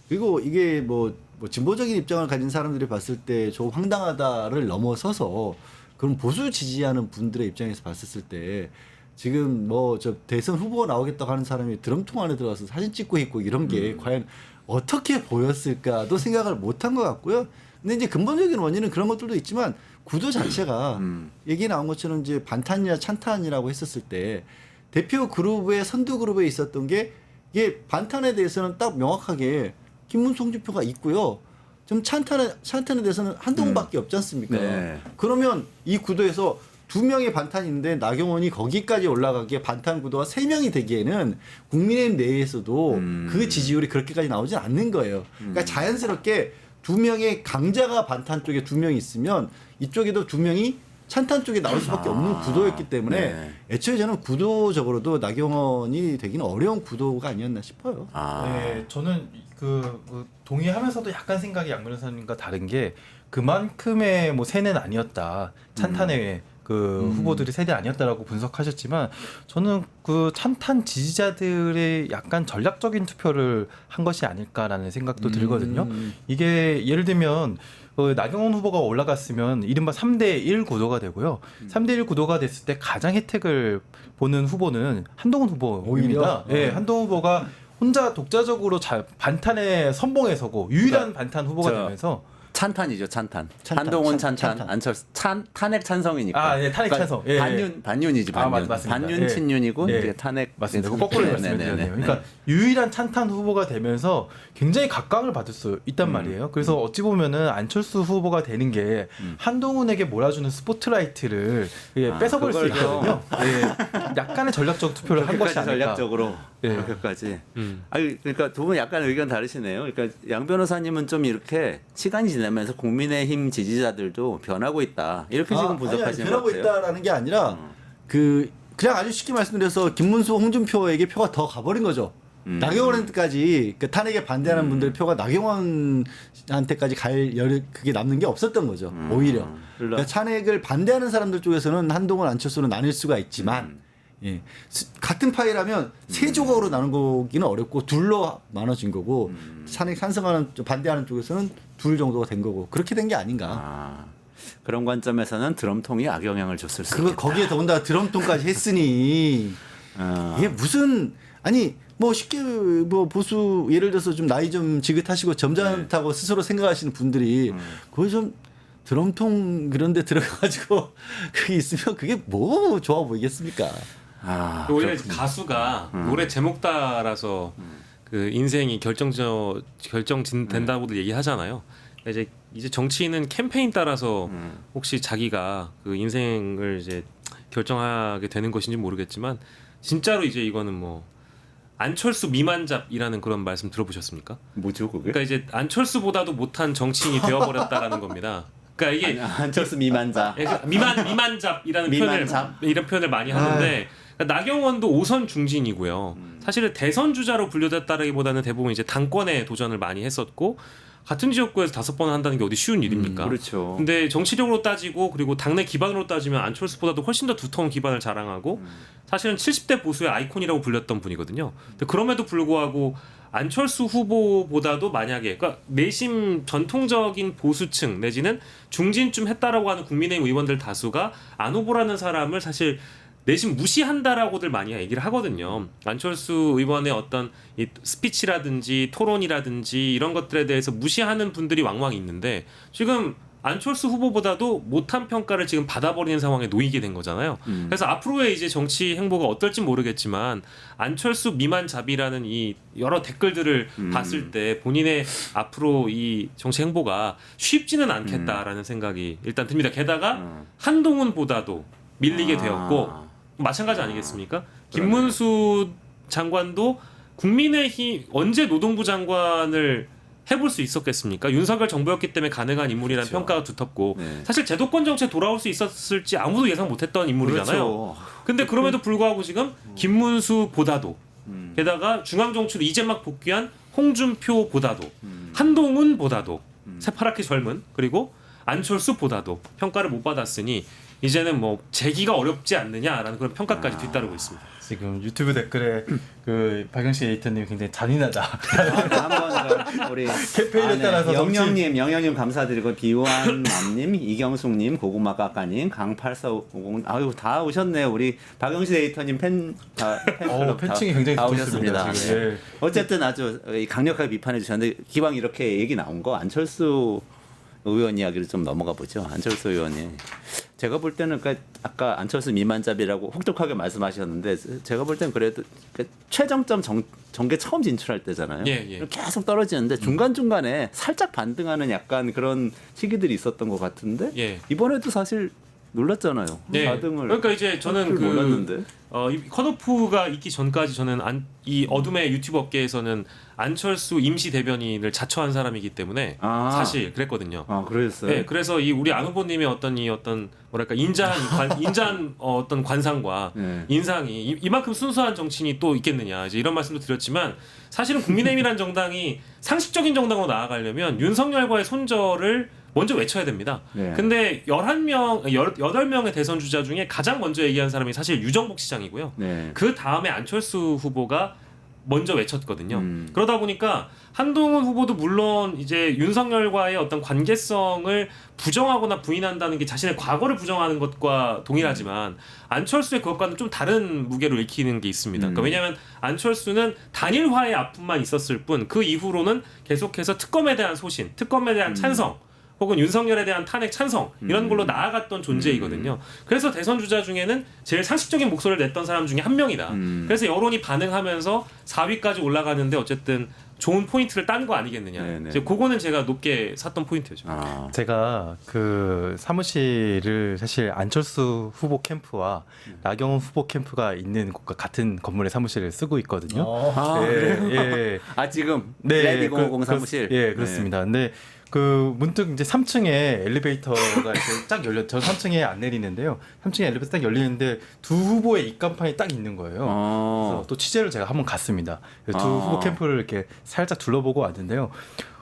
그리고 이게 뭐 진보적인 입장을 가진 사람들이 봤을 때 좀 황당하다를 넘어서서 그럼 보수 지지하는 분들의 입장에서 봤을 때 지금 뭐 저 대선 후보가 나오겠다고 하는 사람이 드럼통 안에 들어가서 사진 찍고 있고 이런 게 과연 어떻게 보였을까도 생각을 못한 것 같고요. 근데 이제 근본적인 원인은 그런 것들도 있지만 구도 자체가 얘기 나온 것처럼 이제 반탄이나 찬탄이라고 했었을 때 대표 그룹의 선두 그룹에 있었던 게 이게 반탄에 대해서는 딱 명확하게 김문수 홍준표가 있고요. 좀 찬탄에 대해서는 한동훈밖에 없지 않습니까? 네. 그러면 이 구도에서 2명의 반탄이 있는데 나경원이 거기까지 올라가기에 반탄 구도가 3명이 되기에는 국민의힘 내에서도 그 지지율이 그렇게까지 나오진 않는 거예요. 그러니까 자연스럽게 2명의 강자가 반탄 쪽에 2명이 있으면 이쪽에도 2명이 찬탄 쪽에 나올 수밖에 없는 구도였기 때문에 네. 애초에 저는 구도적으로도 나경원이 되기는 어려운 구도가 아니었나 싶어요. 네, 저는 그 동의하면서도 약간 생각이 양 변호사님과 다른 게 그만큼의 뭐 세는 아니었다. 찬탄의 그 후보들이 세대 아니었다라고 분석하셨지만 저는 그 찬탄 지지자들의 약간 전략적인 투표를 한 것이 아닐까라는 생각도 들거든요. 이게 예를 들면 나경원 후보가 올라갔으면 이른바 3대1 구도가 되고요. 3대1 구도가 됐을 때 가장 혜택을 보는 후보는 한동훈 후보입니다. 오히려? 예, 한동훈 후보가 혼자 독자적으로 반탄에 선봉에 서고 유일한 반탄 후보가 되면서 찬탄이죠, 찬탄. 찬탄, 한동훈 찬탄. 찬탄, 안철수 탄핵 찬성이니까. 아, 네, 탄핵 찬성. 예, 반윤이지, 반윤. 맞습니다. 반윤 예. 친윤이고 예. 이제 탄핵 맞습니다. 거꾸로 말씀드렸네요. 그러니까 유일한 찬탄 후보가 되면서 굉장히 각광을 받을 수 있단 말이에요. 그래서 어찌 보면은 안철수 후보가 되는 게 한동훈에게 몰아주는 스포트라이트를 뺏어볼 수 그걸 있거든요. 예. 약간의 전략적 투표를 한 것이 그렇게까지 아닐까. 전략적으로 예. 그렇게까지. 아니 그러니까 두 분 약간 의견 다르시네요. 그러니까 양 변호사님은 좀 이렇게 시간이 지나면서 국민의힘 지지자들도 변하고 있다. 이렇게 지금 분석하시는 것 변하고 같아요. 있다라는 게 아니라 그냥 아주 쉽게 말씀드려서 김문수 홍준표에게 표가 더 가버린 거죠. 나경원한테까지 그 탄핵에 반대하는 분들 표가 나경원한테까지 그게 남는 게 없었던 거죠. 오히려 그러니까 찬핵을 반대하는 사람들 쪽에서는 한동훈 안철수는 나뉠 수가 있지만 예. 같은 파이라면 세 조각으로 나누기는 어렵고 둘로 나눠진 거고 찬핵 찬성하는 반대하는 쪽에서는 둘 정도가 된 거고 그렇게 된 게 아닌가. 그런 관점에서는 드럼통이 악영향을 줬을 수 그거 있겠다. 거기에 더군다나 드럼통까지 했으니 이게 무슨 아니 뭐 쉽게 뭐 보수 예를 들어서 좀 나이 좀 지긋하시고 점잖다고 스스로 생각하시는 분들이 그거 좀 드럼통 그런 데 들어가가지고 그게 있으면 그게 뭐 좋아 보이겠습니까? 원래 가수가 노래 제목 따라서 그 인생이 결정된다고들 얘기하잖아요. 그러니까 이제 정치인은 캠페인 따라서 혹시 자기가 그 인생을 이제 결정하게 되는 것인지 모르겠지만 진짜로 이제 이거는 뭐 안철수 미만잡이라는 그런 말씀 들어보셨습니까? 뭐죠 그게? 그러니까 이제 안철수보다도 못한 정치인이 되어버렸다는 겁니다. 그러니까 이게 안철수 미만자. 미만잡이라는 미만잡? 이런 표현을 많이 하는데 그러니까 나경원도 5선 중진이고요. 사실은 대선 주자로 분류됐다라기보다는 대부분 이제 당권에 도전을 많이 했었고 같은 지역구에서 5번 한다는 게 어디 쉬운 일입니까? 그렇죠. 근데 정치력으로 따지고 그리고 당내 기반으로 따지면 안철수보다도 훨씬 더 두터운 기반을 자랑하고 사실은 70대 보수의 아이콘이라고 불렸던 분이거든요. 근데 그럼에도 불구하고 안철수 후보보다도 만약에 그러니까 내심 전통적인 보수층 내지는 중진쯤 했다라고 하는 국민의힘 의원들 다수가 안 후보라는 사람을 사실 내심 무시한다라고들 많이 얘기를 하거든요. 안철수 의원의 어떤 이 스피치라든지 토론이라든지 이런 것들에 대해서 무시하는 분들이 왕왕 있는데 지금 안철수 후보보다도 못한 평가를 지금 받아버리는 상황에 놓이게 된 거잖아요. 그래서 앞으로의 이제 정치 행보가 어떨지 모르겠지만 안철수 미만잡이라는 이 여러 댓글들을 봤을 때 본인의 앞으로 이 정치 행보가 쉽지는 않겠다라는 생각이 일단 듭니다. 게다가 한동훈보다도 밀리게 되었고 마찬가지 아니겠습니까? 김문수 장관도 국민의힘 언제 노동부 장관을 해볼 수 있었겠습니까? 윤석열 정부였기 때문에 가능한 인물이라는 평가가 두텁고 네. 사실 제도권 정치에 돌아올 수 있었을지 아무도 예상 못했던 인물이잖아요. 그렇죠. 근데 그럼에도 불구하고 지금 김문수보다도 게다가 중앙정치로 이제 막 복귀한 홍준표보다도 한동훈보다도 새파랗게 젊은 그리고 안철수보다도 평가를 못 받았으니 이제는 뭐 재기가 어렵지 않느냐라는 그런 평가까지 뒤따르고 있습니다. 지금 유튜브 댓글에 그 박영식 에디터님이 굉장히 잔인하다. 한번 우리 캠페인에 따라서 영영님 감사드리고 비완맘님, 이경숙님, 고구마 까까님, 강8450 아유 다 오셨네요. 우리 박영식 에디터님 팬클럽 팬층이 굉장히 다 두껍습니다, 오셨습니다. 지금. 네. 예. 어쨌든 아주 강력하게 비판해 주셨는데 기왕 이렇게 얘기 나온 거 안철수 의원 이야기를 좀 넘어가 보죠. 안철수 의원이 제가 볼 때는 아까 안철수 미만잡이라고 혹독하게 말씀하셨는데 제가 볼 때는 그래도 최정점 정계 처음 진출할 때잖아요. 예. 계속 떨어지는데 중간중간에 살짝 반등하는 약간 그런 시기들이 있었던 것 같은데 예. 이번에도 사실 놀랐잖아요. 네. 4등을 그러니까 이제 저는 그 몰랐는데. 이 컷오프가 있기 전까지 저는 이 어둠의 유튜브 업계에서는 안철수 임시 대변인을 자처한 사람이기 때문에 사실 그랬거든요. 그랬어요. 네, 그래서 이 우리 안 후보님의 어떤 뭐랄까 인자한 어떤 관상과 네. 인상이 이만큼 순수한 정치인이 또 있겠느냐 이제 이런 말씀도 드렸지만 사실은 국민의힘이라는 정당이 상식적인 정당으로 나아가려면 윤석열과의 손절을 먼저 외쳐야 됩니다. 네. 근데 8명의 대선 주자 중에 가장 먼저 얘기한 사람이 사실 유정복 시장이고요. 네. 그 다음에 안철수 후보가 먼저 외쳤거든요. 그러다 보니까 한동훈 후보도 물론 이제 윤석열과의 어떤 관계성을 부정하거나 부인한다는 게 자신의 과거를 부정하는 것과 동일하지만 안철수의 그것과는 좀 다른 무게를 읽히는 게 있습니다. 그러니까 왜냐하면 안철수는 단일화의 아픔만 있었을 뿐 그 이후로는 계속해서 특검에 대한 소신, 특검에 대한 찬성 혹은 윤석열에 대한 탄핵 찬성 이런 걸로 나아갔던 존재이거든요. 그래서 대선 주자 중에는 제일 상식적인 목소리를 냈던 사람 중에 한 명이다. 그래서 여론이 반응하면서 4위까지 올라가는데 어쨌든 좋은 포인트를 딴 거 아니겠느냐. 네네. 이제 그거는 제가 높게 샀던 포인트죠. 제가 그 사무실을 사실 안철수 후보 캠프와 나경원 후보 캠프가 있는 곳과 같은 건물의 사무실을 쓰고 있거든요. 그래요? 예. 지금 네, 레디 050 사무실. 예, 그렇습니다. 근데 그 문득 이제 3층에 엘리베이터가 이렇게 딱 저 3층에 안 내리는데요. 3층에 엘리베이터 딱 열리는데 두 후보의 입간판이 딱 있는 거예요. 그래서 또 취재를 제가 한번 갔습니다. 두 후보 캠프를 이렇게 살짝 둘러보고 왔는데요.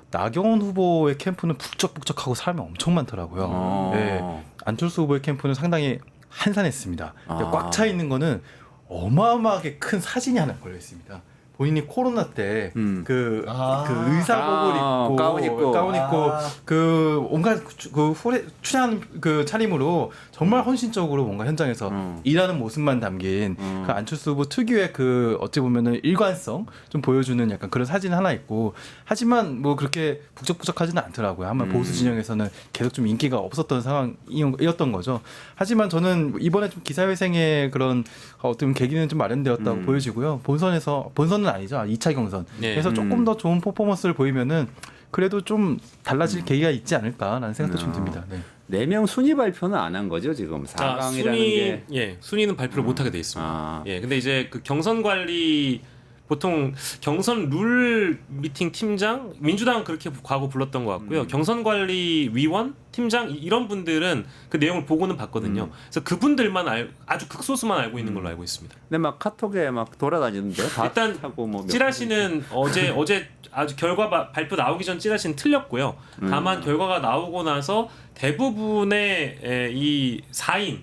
나경원 후보의 캠프는 북적북적하고 사람이 엄청 많더라고요. 예, 안철수 후보의 캠프는 상당히 한산했습니다. 꽉 차 있는 거는 어마어마하게 큰 사진이 하나 걸려 있습니다. 본인이 코로나 때 그 의사복을 입고 가운 입고 그 온갖 그 추한 그 차림으로 정말 헌신적으로 뭔가 현장에서 일하는 모습만 담긴 그 안철수 후보 특유의 그 어찌 보면은 일관성 좀 보여주는 약간 그런 사진 하나 있고 하지만 뭐 그렇게 북적북적하지는 않더라고요. 아마 보수 진영에서는 계속 좀 인기가 없었던 상황이었던 거죠. 하지만 저는 이번에 좀 기사회생의 그런 어떤 계기는 좀 마련되었다고 보여지고요. 본선은 아니죠. 2차 경선. 네. 그래서 조금 더 좋은 퍼포먼스를 보이면은 그래도 좀 달라질 계기가 있지 않을까라는 생각도 좀 듭니다. 네. 4명 순위 발표는 안 한 거죠 지금 4강이라는 게. 순위는 발표를 못 하게 돼 있습니다. 아. 근데 이제 그 경선 관리 보통 경선 룰 미팅 팀장 민주당은 그렇게 과거 불렀던 것 같고요. 경선 관리 위원 팀장 이런 분들은 그 내용을 보고는 봤거든요. 그래서 그분들만 아주 극소수만 알고 있는 걸로 알고 있습니다. 근데 막 카톡에 막 돌아다니는데 일단 하고 뭐 찌라시는 어제 아주 결과 발표 나오기 전 찌라시는 틀렸고요. 다만 결과가 나오고 나서 대부분의 이 4인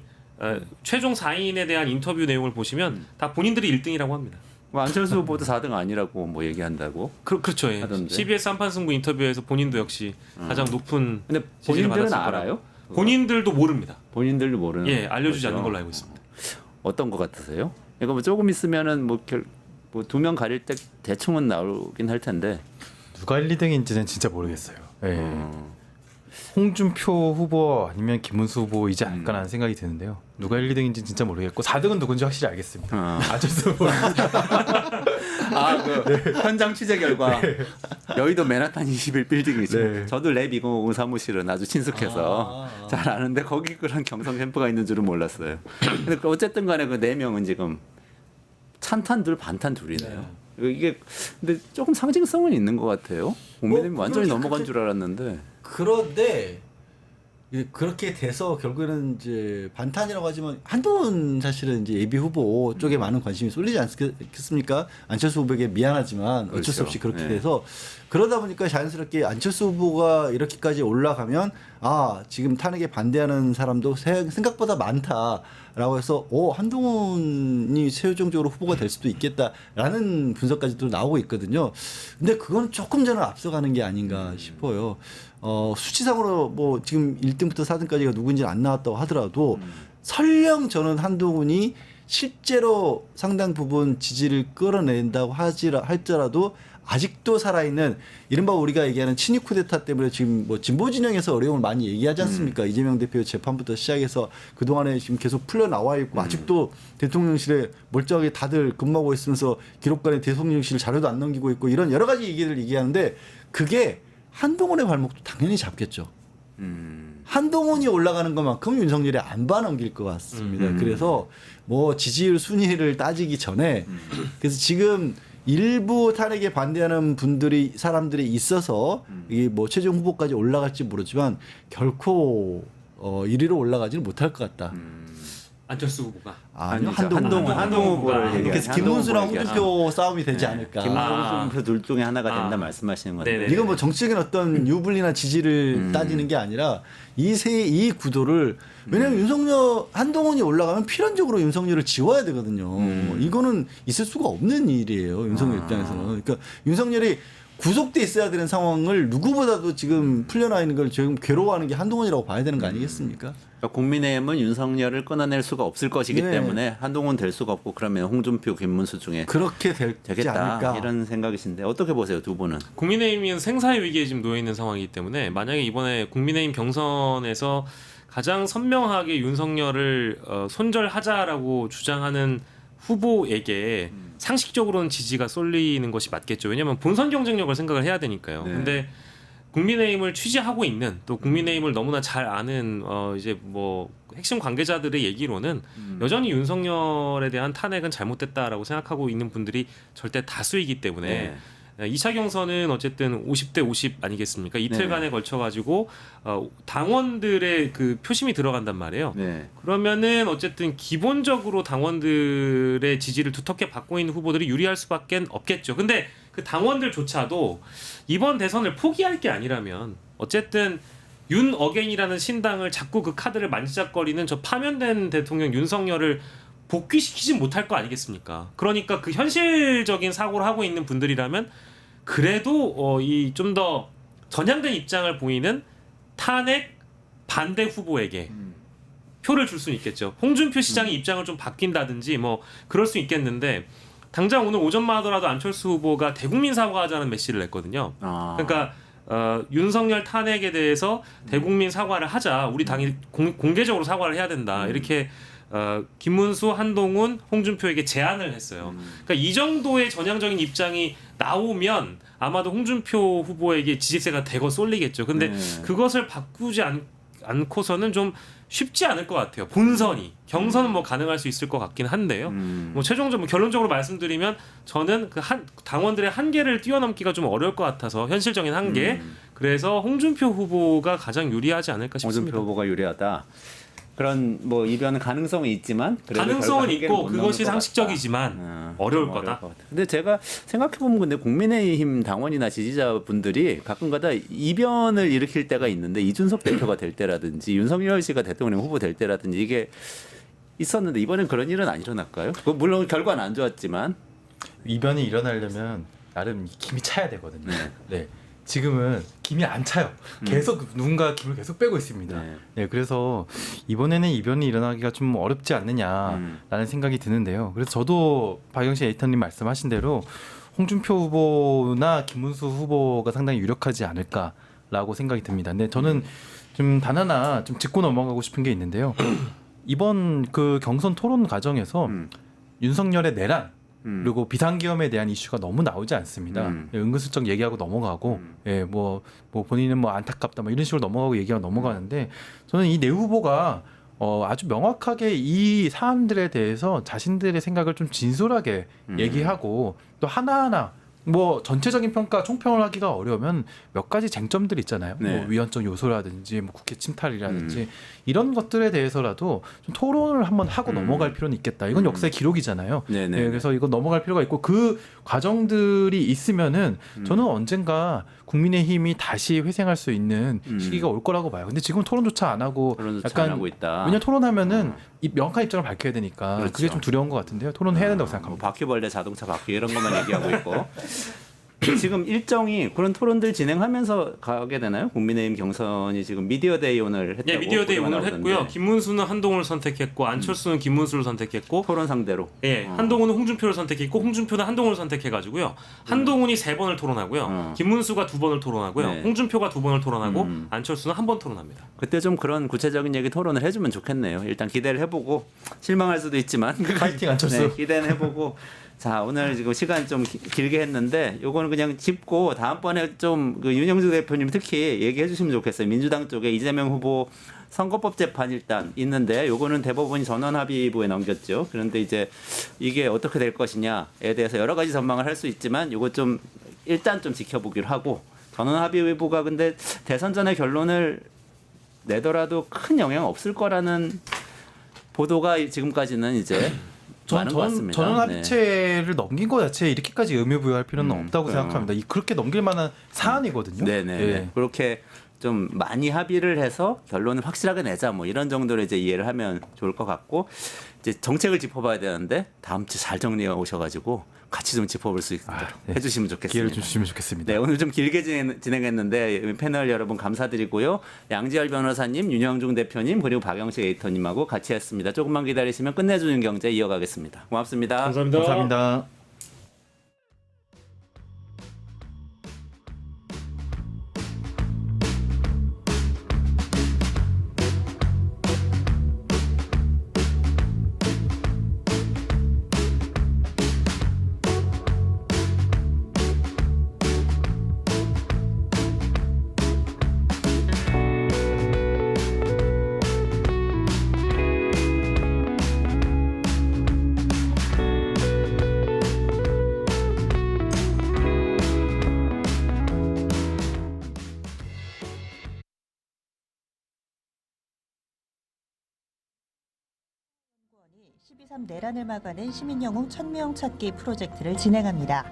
최종 4인에 대한 인터뷰 내용을 보시면 다 본인들이 1등이라고 합니다. 뭐 안철수 후보도 4등 아니라고 뭐 얘기한다고. 그렇죠. 예. 하던데. CBS 한판 승부 인터뷰에서 본인도 역시 가장 높은 근데 지지를 본인들은 받았을 알아요? 거라고. 본인들도 모릅니다. 본인들도 모르는. 예, 알려주지 거죠. 않는 걸로 알고 있습니다. 어떤 것 같으세요? 이거 뭐 조금 있으면은 뭐 2명 가릴 때 대충은 나오긴 할 텐데. 누가 1, 2등인지는 진짜 모르겠어요. 예. 홍준표 후보 아니면 김문수 후보이지 않을까라는 생각이 드는데요. 누가 1, 2등인지 진짜 모르겠고 4등은 누군지 확실히 알겠습니다. 안철수 후보. 그 현장 취재 결과 여의도 맨하탄 21빌딩이죠. 네. 저도 랩 2050 사무실은 아주 친숙해서 잘 아는데 거기 그런 경성 캠프가 있는 줄은 몰랐어요. 근데 어쨌든 간에 그 4명은 지금 찬탄 둘 반탄 둘이네요. 이게 근데 조금 상징성은 있는 것 같아요. 국민의힘 완전히 그렇게 넘어간 줄 알았는데. 그런데 그렇게 돼서 결국에는 이제 반탄이라고 하지만 한동훈 사실은 이제 예비 후보 쪽에 많은 관심이 쏠리지 않겠습니까? 안철수 후보에게 미안하지만 어쩔 수 없이 그렇게 네. 돼서 그러다 보니까 자연스럽게 안철수 후보가 이렇게까지 올라가면 아 지금 탄핵에 반대하는 사람도 생각보다 많다라고 해서 한동훈이 최종적으로 후보가 될 수도 있겠다라는 분석까지도 나오고 있거든요. 근데 그건 조금 저는 앞서가는 게 아닌가 싶어요. 수치상으로 뭐 지금 1등부터 4등까지가 누군지 안 나왔다고 하더라도 설령 저는 한동훈이 실제로 상당 부분 지지를 끌어낸다고 할지라도 아직도 살아있는 이른바 우리가 얘기하는 친위 쿠데타 때문에 지금 뭐 진보 진영에서 어려움을 많이 얘기하지 않습니까? 이재명 대표 재판부터 시작해서 그동안에 지금 계속 풀려 나와 있고 아직도 대통령실에 멀쩡하게 다들 근무하고 있으면서 기록관에 대통령실 자료도 안 넘기고 있고 이런 여러 가지 얘기를 얘기하는데 그게 한동훈의 발목도 당연히 잡겠죠. 한동훈이 올라가는 것만큼 윤석열이 안 봐넘길 것 같습니다. 그래서 뭐 지지율 순위를 따지기 전에 그래서 지금 일부 탄핵에 반대하는 사람들이 있어서 이게 뭐 최종 후보까지 올라갈지 모르지만 결코 1위로 올라가지는 못할 것 같다. 안철수 후보가. 아니요, 아니죠. 한동훈 후보가. 얘기하죠. 그래서 김문수랑 한동훈 홍준표 싸움이 되지 않을까. 김문수 둘 중에 하나가 된다 말씀하시는 건데. 네네. 이건 뭐 정치적인 어떤 유불리나 지지를 따지는 게 아니라 이 구도를 왜냐하면 한동훈이 올라가면 필연적으로 윤석열을 지워야 되거든요. 이거는 있을 수가 없는 일이에요. 윤석열 입장에서는. 그러니까 윤석열이 구속돼 있어야 되는 상황을 누구보다도 지금 풀려나 있는 걸 지금 괴로워하는 게 한동훈이라고 봐야 되는 거 아니겠습니까? 그러니까 국민의힘은 윤석열을 끊어낼 수가 없을 것이기 네. 때문에 한동훈 될 수가 없고 그러면 홍준표, 김문수 중에 그렇게 되지 되겠다 않을까. 이런 생각이신데 어떻게 보세요 두 분은? 국민의힘이 생사의 위기에 지금 놓여 있는 상황이기 때문에 만약에 이번에 국민의힘 경선에서 가장 선명하게 윤석열을 손절하자라고 주장하는 후보에게 상식적으로는 지지가 쏠리는 것이 맞겠죠. 왜냐하면 본선 경쟁력을 생각을 해야 되니까요. 네. 근데 국민의힘을 취재하고 있는 또 국민의힘을 너무나 잘 아는 이제 뭐 핵심 관계자들의 얘기로는 여전히 윤석열에 대한 탄핵은 잘못됐다라고 생각하고 있는 분들이 절대 다수이기 때문에 네. 2차 경선은 어쨌든 50대 50 아니겠습니까? 이틀간에 걸쳐 가지고 당원들의 그 표심이 들어간단 말이에요. 네. 그러면은 어쨌든 기본적으로 당원들의 지지를 두텁게 받고 있는 후보들이 유리할 수밖에 없겠죠. 근데 그 당원들조차도 이번 대선을 포기할 게 아니라면 어쨌든 윤 어게인이라는 신당을 자꾸 그 카드를 만지작거리는 저 파면된 대통령 윤석열을 복귀시키진 못할 거 아니겠습니까? 그러니까 그 현실적인 사고를 하고 있는 분들이라면 그래도 이 좀 더 전향된 입장을 보이는 탄핵 반대 후보에게 표를 줄 수는 있겠죠. 홍준표 시장의 입장을 좀 바뀐다든지 뭐 그럴 수 있겠는데 당장 오늘 오전만 하더라도 안철수 후보가 대국민 사과하자는 메시지를 냈거든요. 그러니까 윤석열 탄핵에 대해서 대국민 사과를 하자. 우리 당이 공개적으로 사과를 해야 된다. 이렇게 김문수, 한동훈, 홍준표에게 제안을 했어요. 그러니까 이 정도의 전향적인 입장이 나오면 아마도 홍준표 후보에게 지지세가 대거 쏠리겠죠. 근데 그것을 바꾸지 않고서는 좀 쉽지 않을 것 같아요. 본선이 경선은 뭐 가능할 수 있을 것 같긴 한데요. 뭐 최종적으로 결론적으로 말씀드리면 저는 그 당원들의 한계를 뛰어넘기가 좀 어려울 것 같아서 현실적인 한계. 그래서 홍준표 후보가 가장 유리하지 않을까 싶습니다. 홍준표 후보가 유리하다. 그런 뭐 이변 가능성은 있지만 가능성은 있고 그것이 상식적이지만 어려울 거다. 근데 제가 생각해 보면 근데 국민의힘 당원이나 지지자분들이 가끔가다 이변을 일으킬 때가 있는데 이준석 대표가 될 때라든지 윤석열 씨가 대통령 후보 될 때라든지 이게 있었는데 이번엔 그런 일은 안 일어날까요? 물론 결과는 안 좋았지만 이변이 일어나려면 나름 김이 차야 되거든요. 네. 지금은 김이 안 차요. 계속 누군가 김을 계속 빼고 있습니다. 네, 그래서 이번에는 이변이 일어나기가 좀 어렵지 않느냐라는 생각이 드는데요. 그래서 저도 박영신 에디터님 말씀하신 대로 홍준표 후보나 김문수 후보가 상당히 유력하지 않을까 라고 생각이 듭니다. 근데 저는 좀 단 하나 좀 짚고 넘어가고 싶은 게 있는데요. 이번 그 경선 토론 과정에서 윤석열의 내란 그리고 비상계엄에 대한 이슈가 너무 나오지 않습니다. 은근슬쩍 얘기하고 넘어가고, 예, 뭐 본인은 뭐 안타깝다, 뭐 이런 식으로 넘어가고 얘기하고 넘어가는데 저는 이 내 후보가 아주 명확하게 이 사안들에 대해서 자신들의 생각을 좀 진솔하게 얘기하고 또 하나하나 뭐 전체적인 평가 총평을 하기가 어려우면 몇 가지 쟁점들이 있잖아요. 네. 뭐 위헌적 요소라든지 뭐 국회 침탈이라든지 이런 것들에 대해서라도 좀 토론을 한번 하고 넘어갈 필요는 있겠다. 이건 역사의 기록이잖아요. 네네. 예, 그래서 이거 넘어갈 필요가 있고 그 과정들이 있으면은 저는 언젠가 국민의힘이 다시 회생할 수 있는 시기가 올 거라고 봐요. 근데 지금 토론조차 안 하고 토론조차 약간 안 하고 있다. 왜냐 토론하면은 이 명확한 입장을 밝혀야 되니까 그렇죠. 그게 좀 두려운 것 같은데요. 토론해야 된다고 뭐 생각합니다. 바퀴벌레 자동차 바퀴 이런 것만 얘기하고 있고 지금 일정이 그런 토론들 진행하면서 가게 되나요? 국민의힘 경선이 지금 미디어데이 오늘 했다고 예, 미디어데이 보도가 오늘 나오던데. 했고요. 김문수는 한동훈을 선택했고 안철수는 김문수를 선택했고 토론 상대로. 예, 한동훈은 홍준표를 선택했고 홍준표는 한동훈을 선택해가지고요. 한동훈이 3번을 토론하고요. 김문수가 2번을 토론하고요. 네. 홍준표가 2번을 토론하고 안철수는 1번 토론합니다. 그때 좀 그런 구체적인 얘기 토론을 해주면 좋겠네요. 일단 기대를 해보고 실망할 수도 있지만 파이팅 안철수. 네, 기대는 해보고 자 오늘 지금 시간 좀 길게 했는데 요거는 그냥 짚고 다음번에 좀 그 윤영주 대표님 특히 얘기해 주시면 좋겠어요. 민주당 쪽에 이재명 후보 선거법 재판 일단 있는데 요거는 대법원이 전원 합의부에 넘겼죠. 그런데 이제 이게 어떻게 될 것이냐에 대해서 여러 가지 전망을 할 수 있지만 요거 좀 일단 좀 지켜보기로 하고 전원 합의부가 근데 대선 전의 결론을 내더라도 큰 영향 없을 거라는 보도가 지금까지는 이제 많은 것 같습니다. 전원 네. 합의체를 넘긴 것 자체에 이렇게까지 의미 부여할 필요는 없다고 생각합니다. 그렇게 넘길 만한 사안이거든요. 네네. 예. 그렇게 좀 많이 합의를 해서 결론을 확실하게 내자 뭐 이런 정도로 이제 이해를 하면 좋을 것 같고 이제 정책을 짚어봐야 되는데 다음 주 잘 정리해 오셔가지고 같이 좀 짚어볼 수 있도록 네. 해주시면 좋겠습니다. 기회를 좀 주시면 좋겠습니다. 네, 오늘 좀 길게 진행했는데 패널 여러분 감사드리고요. 양지열 변호사님, 윤영중 대표님 그리고 박영식 에디터님하고 같이 했습니다. 조금만 기다리시면 끝내주는 경제 이어가겠습니다. 고맙습니다. 감사합니다. 감사합니다. (12.3) 내란을 막아낸 시민영웅 1000명 찾기 프로젝트를 진행합니다.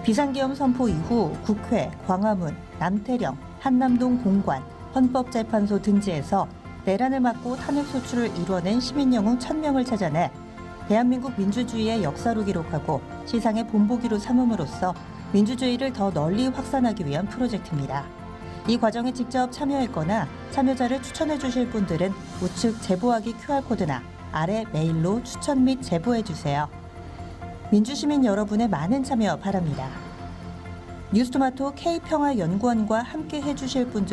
비상계엄 선포 이후 국회, 광화문, 남태령, 한남동 공관, 헌법재판소 등지에서 내란을 막고 탄핵소추를 이뤄낸 시민영웅 1000명을 찾아내 대한민국 민주주의의 역사로 기록하고 시상의 본보기로 삼음으로써 민주주의를 더 널리 확산하기 위한 프로젝트입니다. 이 과정에 직접 참여했거나 참여자를 추천해 주실 분들은 우측 제보하기 QR코드나 아래 메일로 추천 및 제보해 주세요. 민주시민 여러분의 많은 참여 바랍니다. 뉴스토마토 K평화연구원과 함께 해주실 분들